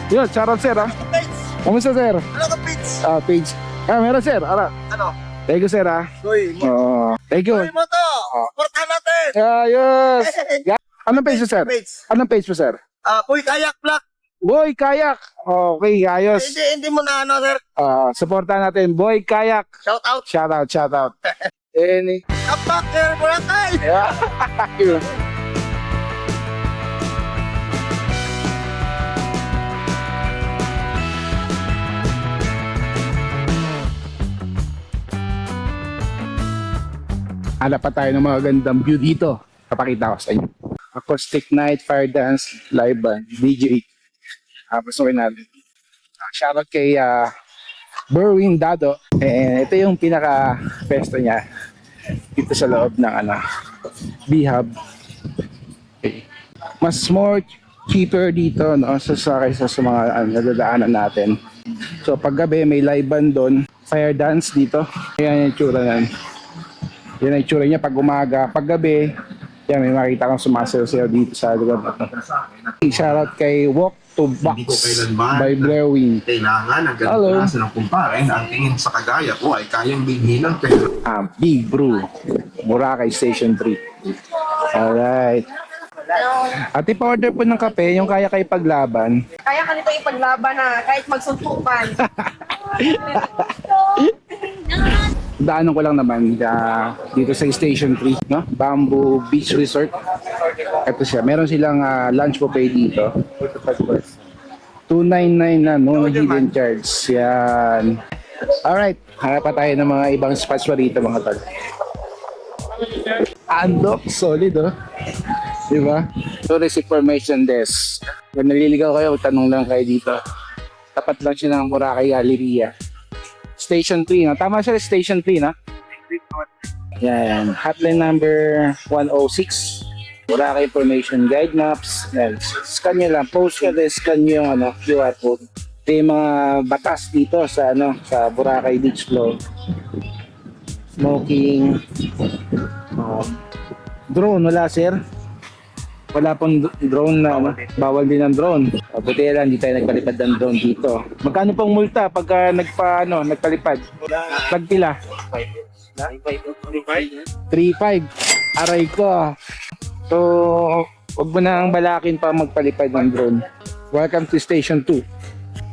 Yun, shoutout sir Kamusta sir? Ano ka, Pits? Page. Meron sir, Ano? Thank you sir Uy, thank you. mo to! Portahan natin! Ayos. Anong page mo sir? Anong page mo sir? Uy, kayak black! Boy Kayak. Okay, ayos. Hindi mo na sir. Supportan natin Boy Kayak. Shout out! Shout out. Any. Kapak, Boracay! Yun. Hanap pa tayo ng mga gandang view dito. Papakita ko sa inyo. Acoustic night, fire dance, live band, DJ. Pasukin natin. Shoutout kay Berwin Dado. Ito yung pinaka-pesto niya dito sa loob ng B-Hub. Okay. Mas more cheaper dito kaysa sa mga nadadaanan natin. So paggabi may live band doon, fire dance dito. Ayan yung tsura yan. Yan ang itsura niya pag umaga. Pag gabi, yan, may makita kang sumasayaw dito sa lugar na ito. Shoutout kay Walk to Box by Blair Wing. Kailangan ang Hello. klase ng kumpare na ang tingin sa kagaya ko ay kayang bighin ng pero Big Brew, Boracay Station 3. Alright. At ipa-order po ng kape, yung kaya kayo paglaban. Kaya ka nito ipaglaban kahit magsuntukan. Daanan ko lang naman dito sa Station 3, no? Bamboo Beach Resort. Ito siya. Meron silang lunch buffet dito. 299 na, no hidden charge. Yan. Alright. Hanap pa tayo ng mga ibang spots pa rito, mga tol. Andok, solid, oh. Diba? Tourist information desk. Kung naliligaw kayo, tanong lang kayo dito. Tapat lang siya ng Boracay Galleria. Station 3, no? Tama siya, Station 3, no? Yan. Hotline number 106. Boracay Information Guide Maps. Yan. Scan nyo lang. Post nyo, then scan nyo yung QR code. Ito yung mga batas dito sa sa Boracay Beach Flow. Smoking. Drone, wala sir. Wala pong drone na bawal din ang drone. Buti lang, hindi tayo nagpalipad ng drone dito. Magkano pong multa pagka nagpalipad? Pagpila? 3.5. Aray ko. So, wag mo na ang balakin pa magpalipad ng drone. Welcome to Station 2.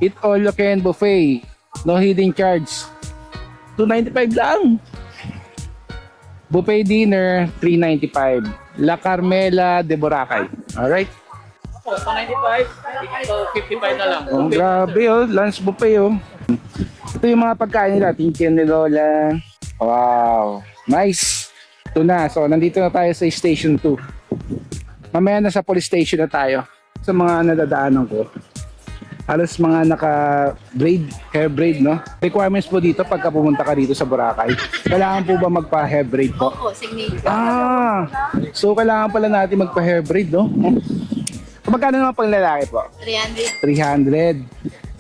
Eat all you can buffet. No hidden charge. 295 lang. Buffet dinner, 395. La Carmela de Boracay. Alright? 295, so 55 na lang. Oh, grabe lunch buffet Ito yung mga pagkain nila, Tintin ni Lola. Wow, nice. Ito na, so nandito na tayo sa Station 2. Mamaya na sa police station na tayo. Sa mga nadadaanan ko. Halos mga naka-braid, hair braid, no? Requirements po dito pagka pumunta ka dito sa Boracay. Kailangan po ba magpa-hair braid po? Opo, signature. So kailangan pala natin magpa-hair braid, no? Magkano naman pang lalaki po? 300. 300.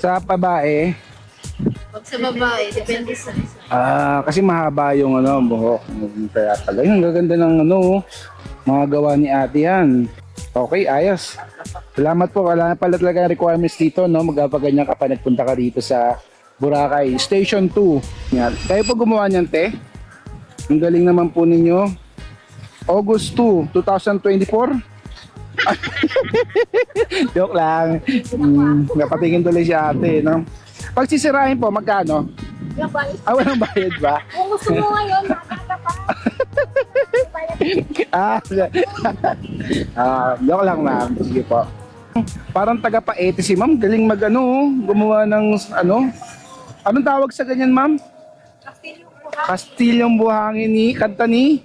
Sa babae, Pag sa babae, depende sa kasi mahaba yung buhok. Kaya pala yun, gaganda ng mga gawa ni ate yan. Okay, ayos. Salamat po. Wala na pala talaga requirements dito, no? Magpapaganyan ka pa nagpunta ka dito sa Boracay. Station 2. Yan. Kayo po gumawa niyan, te? Ang galing naman po ninyo. August 2, 2024. Joke lang. Napatingin tuloy si ate, no? Pag sisirahin po, magkano? Walang bayad ba? Kung gusto mo ngayon, makakata pa. Joke lang, ma'am. Sige po. Parang taga-paete si ma'am. Galing gumawa ng anong tawag sa ganyan, ma'am? Kastilyong buhangin ni kanta ni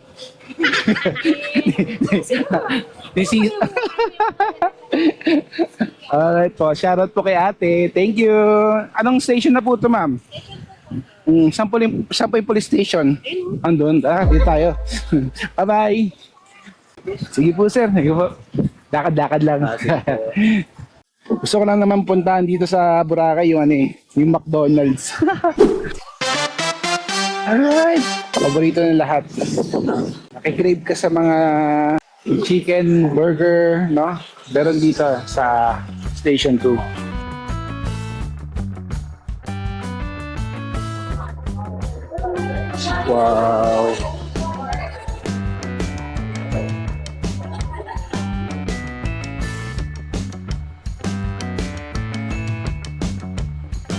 si Alright po, shoutout po kay ate. Thank you. Anong station na po ito, ma'am? Saan po yung police station? Andun. Dito tayo. Bye-bye. Sige po, sir. Sige po. Dakad-dakad lang. Gusto ko lang naman puntahan dito sa Boracay yung yung McDonald's. Alright. Paborito ng lahat. Nakikrave ka sa mga chicken, burger, no? Meron dito sa Station 2. Wow.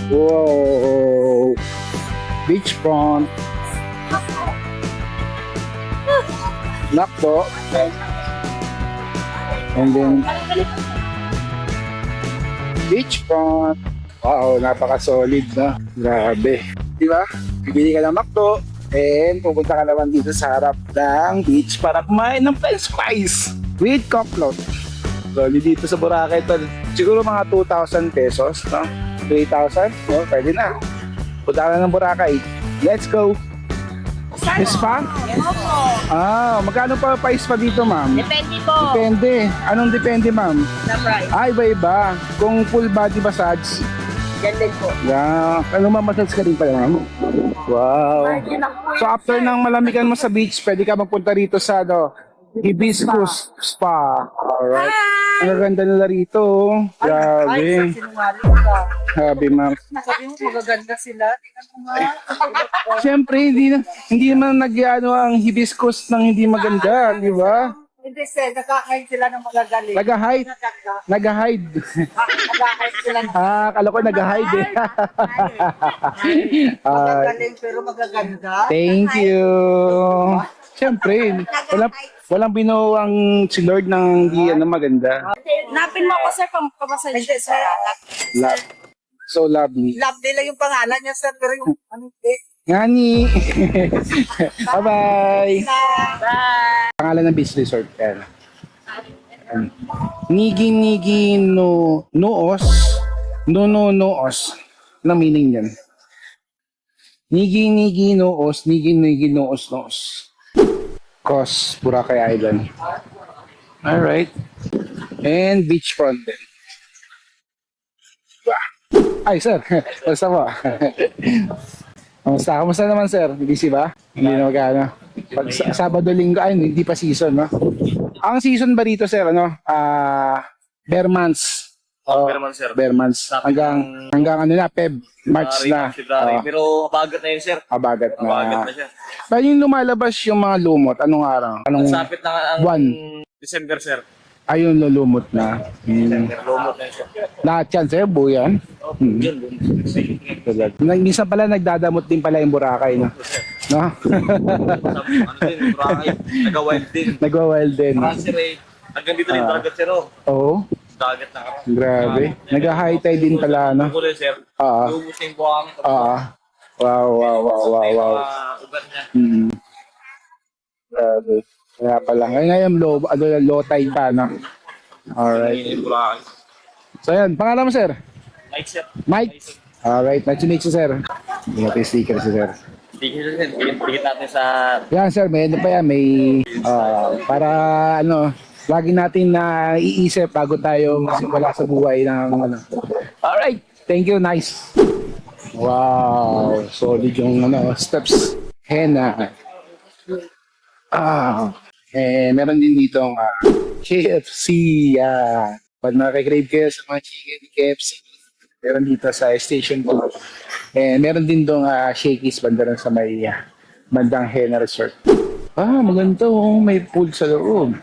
Whoa. Beachfront. Nakpo. And then beachfront. Wow, napaka-solid na. Grabe. Di ba? Bibili ka ng McDo and pupunta ka naman dito sa harap ng beach para kumain ng french fries with cocktail. Solid dito sa Boracay ito. Siguro mga 2,000 pesos, no? 3,000? No, pwede na. Punta ka na ng Boracay. Let's go! Spa? Magkano pa pa dito, ma'am? Depende po. Depende. Anong depende, ma'am? Sa price. Iba-iba. Kung full body massage. Yan din po. Yeah. Ano, massage ka rin pala, ma'am? Wow. So, after ng malamigan mo sa beach, pwede ka magpunta rito sa, Hibiscus Spa. Alright. Ang ganda nila rito. Grabe. Grabe, ma'am. Sabi mo, magaganda sila. Tingnan mo nga. Siyempre, hindi naman ang hibiscus ng hindi maganda, di ba? Hindi sir, nakakain sila ng magagaling. Nag-hide. Nag-hide. Nakakain sila ng Kala ko nag-hide eh. magagaling pero magaganda. Thank you. Siyempre, walang binuwang si Lord ng hindi maganda. Napin mo ako sir, pamasay. Hindi sir. So lovely. Love nila yung pangalan niya sir, pero yung hindi. Ngani. Bye-bye. Bye. Pangalan ng beach resort. Yan. Nigi no noos. No noos. Anong meaning yan? Nigi noos. Nigi noos. Cos, Boracay Island. Alright. And beachfront din. Ay, sir. Basta po. Kamusta naman, sir? Busy ba? Hindi na magkano. Pag Sabado, Linggo, ay, hindi pa season, no? Ang season ba dito, sir, bare months. Pero man sir. Bare months. Hanggang Feb, March na. Pero bagat na yun sir. Bagat na. Bagat na siya. Pero yung lumalabas yung mga lumot, anong araw? Anong Sapit na ang buwan? December sir. Ayun, lulumot na. December, lumot na siya. Lahat yan, sir, buo yan. Yun, Minsan pala nagdadamot din pala yung Boracay, no? No? ano din, Boracay. Nag-wild din. Nagwa-wild din. Sir eh. Hanggang dito din dagat sir oh. Oo. Dagat na ka. Grabe. Nag-high tide din pala, no? Kulo sir. Oo. Lubos na yung buhangin. Wow. Ugat niya. Grabe. Kaya pala. Ngayon, low tide pa, no? Alright. Yung Boracay. So, yan. Pangalan mo, sir? Mike? Alright, nice to meet you, sir. May natin sticker si sir. Tingin natin sa... Yan, sir, may ano pa yan, may para ano, lagi natin na iisip bago tayo magsimula sa buhay ng ano. Alright, thank you, nice. Wow, solid yung ano, steps. Henna. Meron din dito ang KFC. Pag nakakrave kayo sa mga chicken KFC, meron dito sa Station 2. Meron din doon Shakey's banda rin sa may bandang Henna Resort. Maganda may pool sa loob.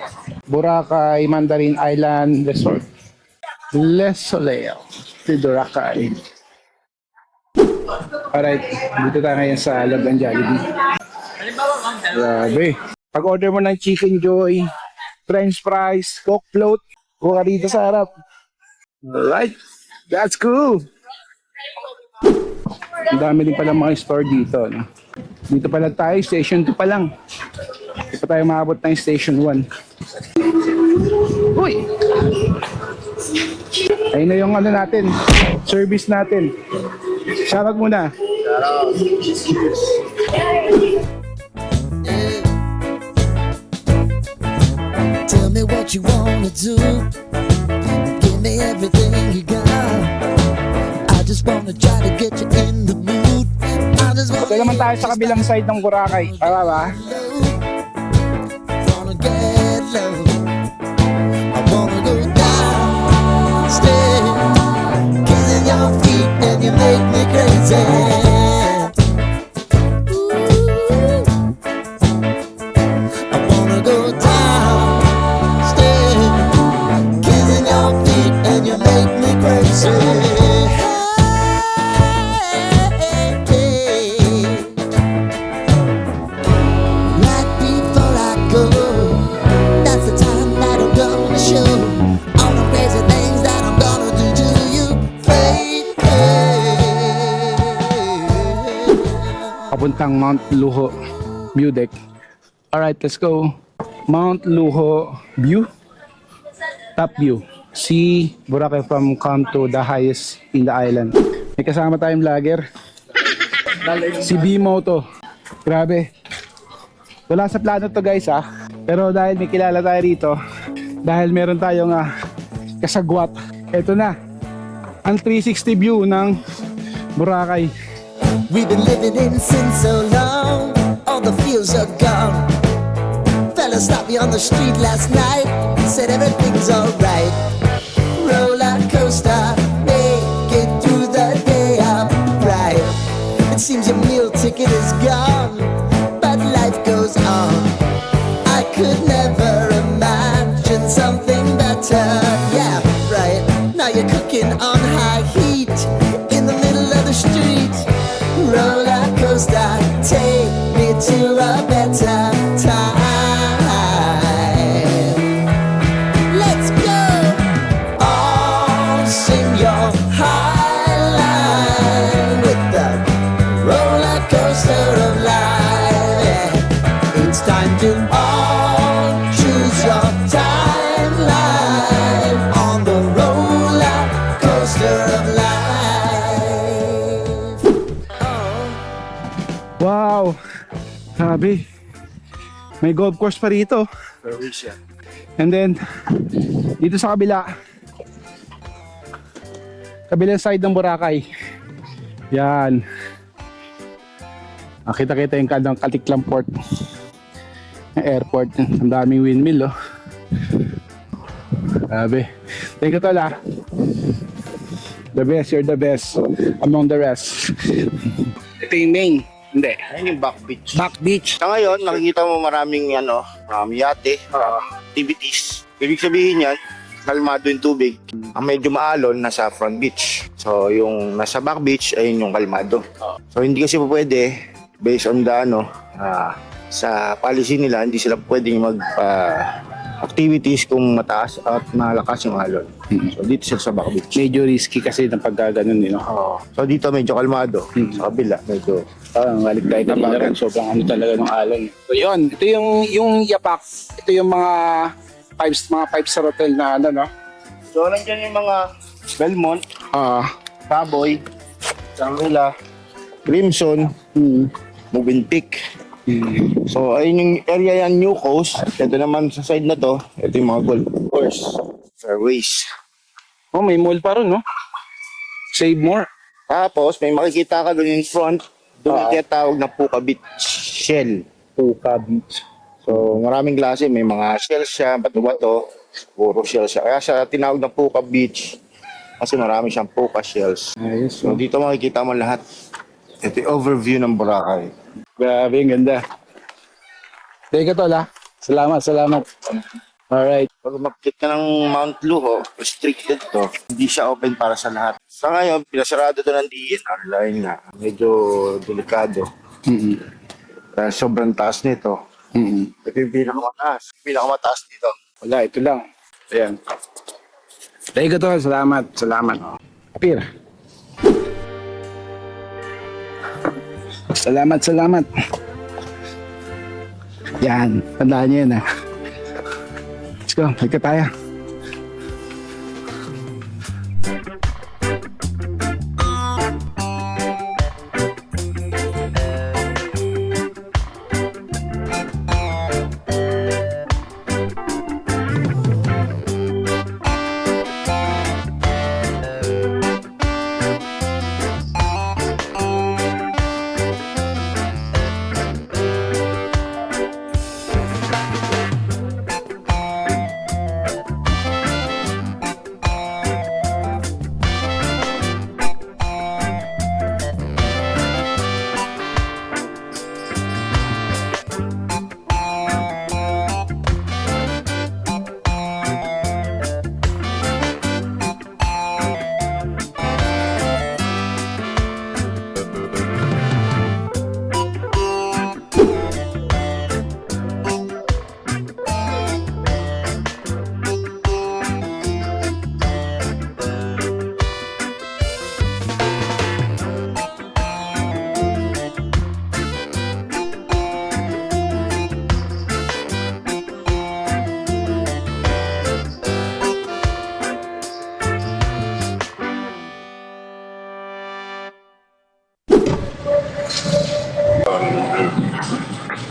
Boracay Mandarin Island Resort. Les Soleil de Boracay. Alright, dito tayo ngayon sa loob ng Jollibee. Grabe. Pag order mo ng Chicken Joy, French fries, Coke float, kuha dito sa harap. Alright, that's cool. Ang dami din pala mga store dito. No? Dito pala tayo, station 2 pa lang. Hindi pa tayo maabot ng station 1. Uy! Ayun na yung ano natin, service natin. Shoutout muna. Tell me what you wanna do. Give me everything you got. I just wanna try to get you in the mood. I just Ito naman tayo sa kabilang side ng Boracay. Tama ba? wanna get low. I wanna go down, stay, kissing your feet and you make me crazy. Ooh. I wanna go down, stay, kissing your feet and you make me crazy. Right before I go, that's the time that I'm gonna show all the crazy things that I'm gonna do to you, baby. Papuntang Mount Luho View Deck. Alright, let's go. Mount Luho View. Top view. See Boracay from come to the highest in the island. May kasama tayong vlogger. Si B-Moto. Grabe. Wala sa plano to guys pero dahil may kilala tayo rito, dahil meron tayong kasagwat, eto na ang 360 view ng Boracay. We've been living in sin so long, all the feels are gone. Fella stopped me on the street last night, said everything's alright. Roller coaster, make it through the day upright. It seems your meal ticket is gone, but life goes on. I could never imagine something better. Yeah, right. Now you're cooking on high heat in the middle of the street. Roller coaster, take me to a better time. Let's go. All sing your high line with the roller coaster of life. Yeah. It's time to all choose your timeline on the roller coaster of life. Wow! Grabe. May golf course pa rito. And then, dito sa kabilang side ng Boracay. Yan. Kita-kita yung kadang Katiklang Port. Yung airport. Ang daming windmill, oh. Grabe. Thank you, tol, The best, you're the best among the rest. Ito yung main. Hindi. Ayun yung back beach. Back beach. Sa ngayon, nakikita mo maraming yate, activities. Ibig sabihin yan, kalmado yung tubig. Ang medyo maalon, nasa front beach. So, yung nasa back beach, ayun yung kalmado. So, hindi kasi po pwede, based on the sa policy nila, hindi sila pwedeng activities kung mataas at malakas yung alon. So, dito sila sa back beach. Medyo risky kasi ng pagkaganon, So, dito medyo kalmado. Sa kabila, medyo Ang galigtay kanina rin, sobrang ano talaga ng alon. So yun, ito yung yapak. Ito yung mga 5 star hotel na ano, no? So, nandiyan yung mga Belmont. Baboy, Shangri-La, Crimson, Movenpick. So, ayun yung area yan, New Coast. Ito naman sa side na to, ito yung mga golf course, fairways. Oh, may mall pa ron, no? Save more. Tapos, may makikita ka doon in front, doon yung tinatawag na Puka Beach Shell. Puka Beach. So, maraming klase. May mga shells siya, bato-bato. Puro shells siya. Kaya siya tinawag na Puka Beach. Kasi marami siyang Puka shells. Ayos, So, dito makikita mo lahat. Ito yung overview ng Boracay. Grabe, ang ganda. Teka tol ha. Salamat. Alright. Pag makikita ka ng Mount Luho, restricted to. Hindi siya open para sa lahat. Sa ngayon, pinasarado to ng DNR line nga. Medyo delikado. Dahil sobrang taas nito. Ito yung pinakamataas. Pinakamataas dito. Wala, ito lang. Ayan. Teka tol, salamat. Apir. Salamat. Yan, tandaan niyo yan ha. Let's go, hika tayo.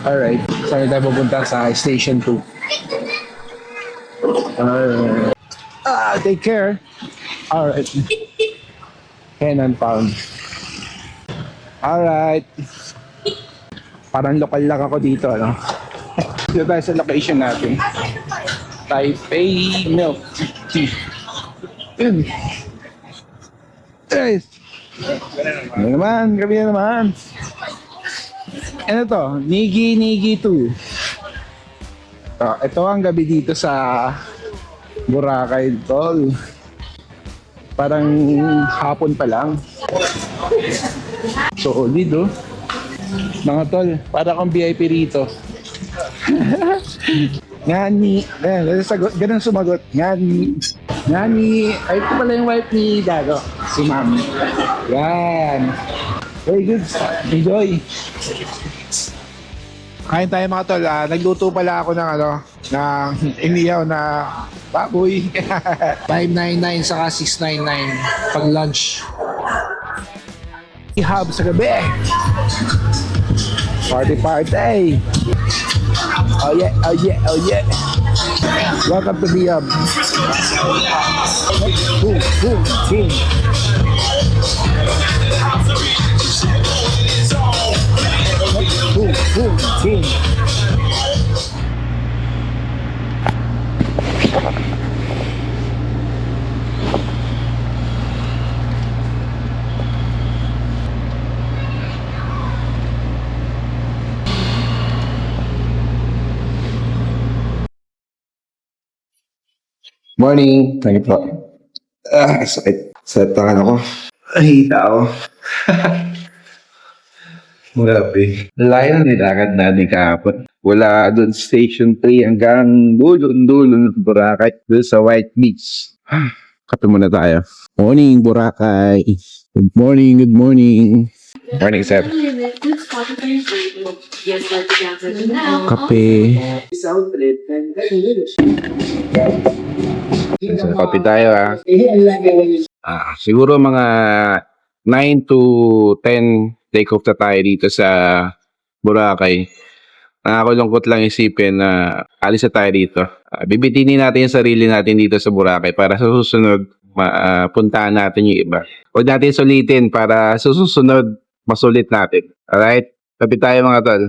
Alright, saan tayo pupunta? Sa Station 2. Take care. Alright. Hen and pound. Alright. Parang lokal lang ako dito, no? Dito tayo sa location natin. Taipei Milk Tea. Yun. Guys. Gabi na naman. Ano to? Nigi 2. Ito ang gabi dito sa Boracay, tol. Parang hapon pa lang. Solid, oh. Mga tol, para kang VIP rito. Ngani. Ganun sumagot. Ngani. Ay, ito pala yung wife ni Dago. Si Ma'am. Yan. Very good. Enjoy. Kain tayo mga tol. Nagluto pala ako ng inihaw na baboy. 599 saka 699 pag lunch. Ihab sa gabi. Party. Oh yeah. Welcome to the boom. Boom. Morning. Thank you po. Sakit. Sa tangan ako. Ay, tao. Grabe. Layo na nilakad natin kahapon. Wala doon Station 3 hanggang dulo ng Boracay. Doon sa White Beach. Kape muna tayo. Morning, Boracay. Good morning. Morning, sir. Kape. Kape tayo, Siguro mga 9 to 10 take off na tayo dito sa Boracay. Nakakalungkot lang isipin na alis na tayo dito. Bibitinin natin yung sarili natin dito sa Boracay para sa susunod puntahan natin yung iba. Huwag natin sulitin para sa susunod masulit natin. Alright? Tabi tayo mga tol.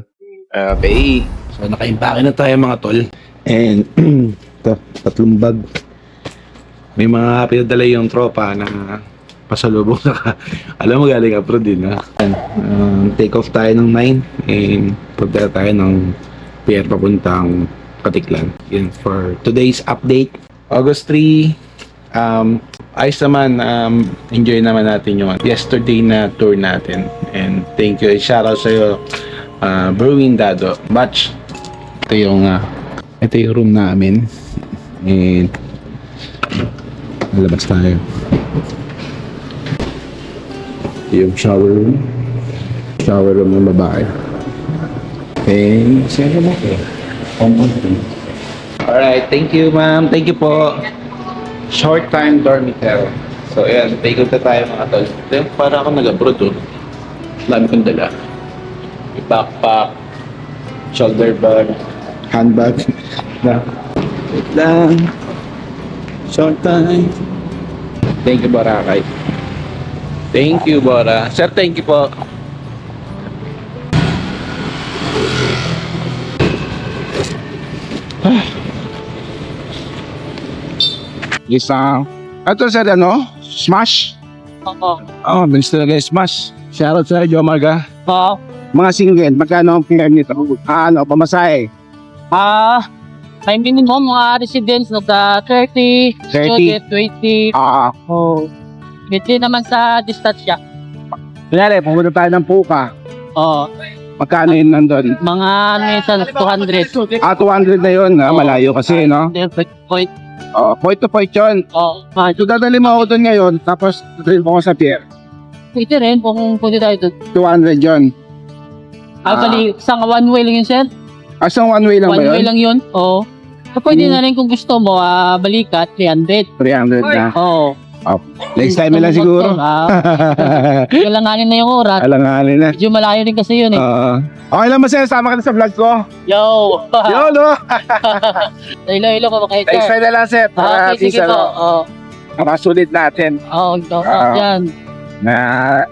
Okay. So nakaimpake na tayo mga tol. And ito, 3 bag. May mga pinadala yung tropa na pasalubong na alam mo galing abroad din ha. Take off tayo ng 9 and punta tayo ng pier papuntang Katiklan. Yun for today's update. August 3, ayos naman, enjoy naman natin yung yesterday na tour natin. And thank you, shout out sa'yo, Brewing Dado. Batch. Ito yung room namin. And lalabas tayo. Yung shower room. Shower room ng babae. And sino mo ko? Alright, thank you ma'am. Thank you po. Short time dormitory. So ayan, take out na tayo mga tol. Then, para ako nag-abroad oh. Dami kong dala. Yung backpack, shoulder bag, handbag. Na. Wait lang. Short time. Thank you, Boracay. Thank you, Bora. Sir, thank you po. Isang ito sir, ano? Smash? Oo. Bilis talaga yung smash. Shoutout sa iyo, Marga. Oo. Mga single, magkano ang fare nito? Pamasahe? May minimum mga residents nasa 30, 30. student 20. Oh. Hindi naman sa distansya. Kunyari, pumunta tayo ng Puka. Oo. Magkano yun nandun? Mga minsan 200. 200 na yun. Malayo kasi, no? Point. Point to point yun. Oo. So, dadali mo ako doon ngayon, tapos dadali mo ako sa pier. Pwede rin kung pwede tayo doon. 200 yun. Bali, isang one way lang yun, sir. Asang one way lang One ba way yun? lang yun. Oo. Pwede na rin kung gusto mo, balikat, 300. 300 na. Oo. Next time na lang siguro. Kailanganin na yung oras. Alanganin na. Medyo malayo din kasi yun eh. Okay lang masaya, sama ka na sa vlog ko. Yo! Yo, no? Ilo ko kayo, Next sir. time na lang, sir. Para Okay, sige po. Oo. makasulit natin. Oo, yan. Na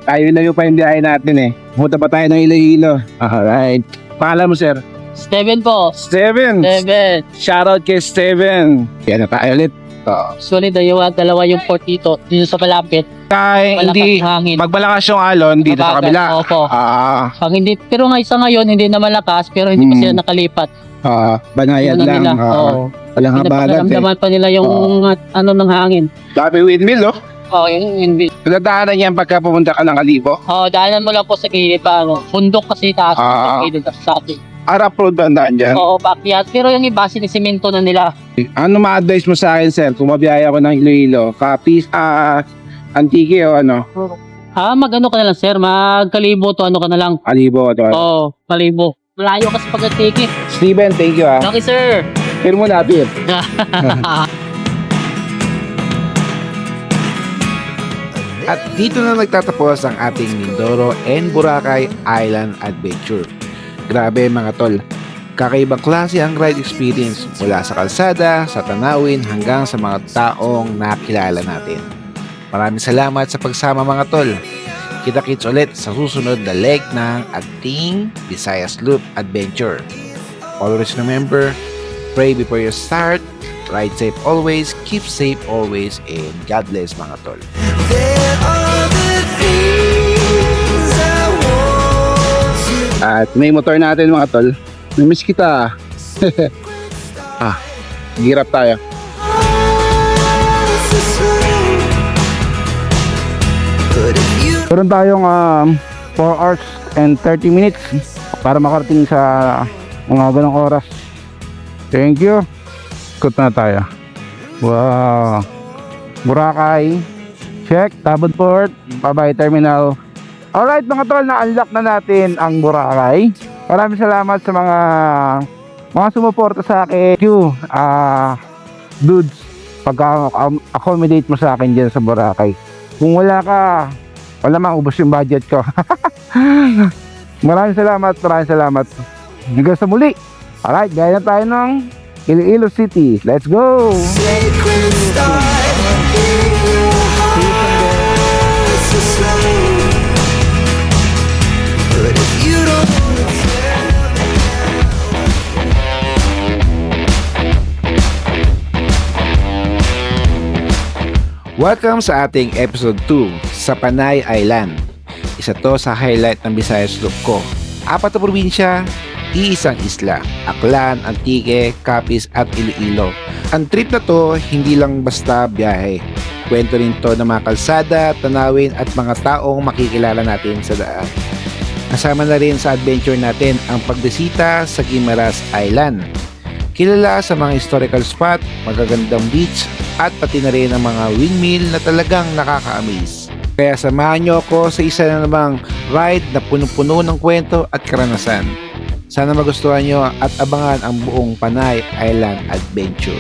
tayo ilayo pa yung biyahe natin eh. Pumunta pa tayo ng Iloilo. Alright. Pangalan mo, sir? Steven po. Steven. Steven. Shoutout kay Steven. Yan na tayo ulit. Solid dalawa yung port dito sa malapit. Kaya hindi, Malakas hangin. pag malakas yung alon, dito sa Mabagal, kabila. opo. Ah, Hindi, pero nga isa ngayon, hindi na malakas, pero hindi pa sila nakalipat. Banayad Ano lang. nila, oo. Walang habagat eh. Pinaparamdaman pa nila yung ano ng hangin. Dami windmill, oh. Oo, yung Nadaanan yan pagka pumunta ka ng Kalibo. daanan mo lang po sa gilid pa, bundok kasi taas sa gilid sa akin. Arap Road ba ang daan dyan? Oo, paakyat. Pero yung iba, sinisimento na nila. Ano ma-advise mo sa akin, sir? Kung mabiyaya ako ng Iloilo, Capiz, Antique o ano? Mag-ano ka na lang, sir. Magkalibo to, ano ka na lang. Kalibo. Ito. Oo, kalibo. Malayo kasi pag-tiki. Steven, thank you ah. Okay, sir. Pero mo napit. At dito na nagtatapos ang ating Mindoro and Boracay Island Adventure. Grabe mga tol, kakaibang klase ang ride experience mula sa kalsada, sa tanawin hanggang sa mga taong nakilala natin. Maraming salamat sa pagsama mga tol. Kita-kits ulit sa susunod na leg ng ating Visayas Loop Adventure. Always remember, pray before you start, ride safe always, keep safe always, and God bless mga tol. There are the things I want you At may motor natin mga tol. Namiss kita. Girap tayo. to say. But if you Meron tayong 4 hours and 30 minutes para makarating sa mga ganong oras. Thank you. Ikot na tayo. Wow. Boracay. Check. Tabad Port. Pabay Terminal. Alright mga tol, na-unlock na natin ang Boracay. Maraming salamat sa mga sumuporta sa akin. Thank you, dudes, pag-accommodate mo sa akin dyan sa Boracay. Kung wala ka, wala mang ubos yung budget ko. Maraming salamat. Hanggang sa muli. Alright, gaya na tayo ng Iloilo City. Let's go! Sacred start in your heart so slow. But if you don't Welcome sa ating episode 2 sa Panay Island. Isa to sa highlight ng Visayas Loop ko. 4 na probinsya, iisang isla, Aklan, Antique, Capiz at Iloilo. Ang trip na to hindi lang basta biyahe. Kwento rin to ng mga kalsada, tanawin at mga taong makikilala natin sa daan. Kasama na rin sa adventure natin ang pagbisita sa Guimaras Island. Kilala sa mga historical spot, magagandang beach, at pati na rin ang mga windmill na talagang nakaka-amaze. Kaya samahan nyo ako sa isa na namang ride na puno-puno ng kwento at karanasan. Sana magustuhan nyo at abangan ang buong Panay Island Adventure.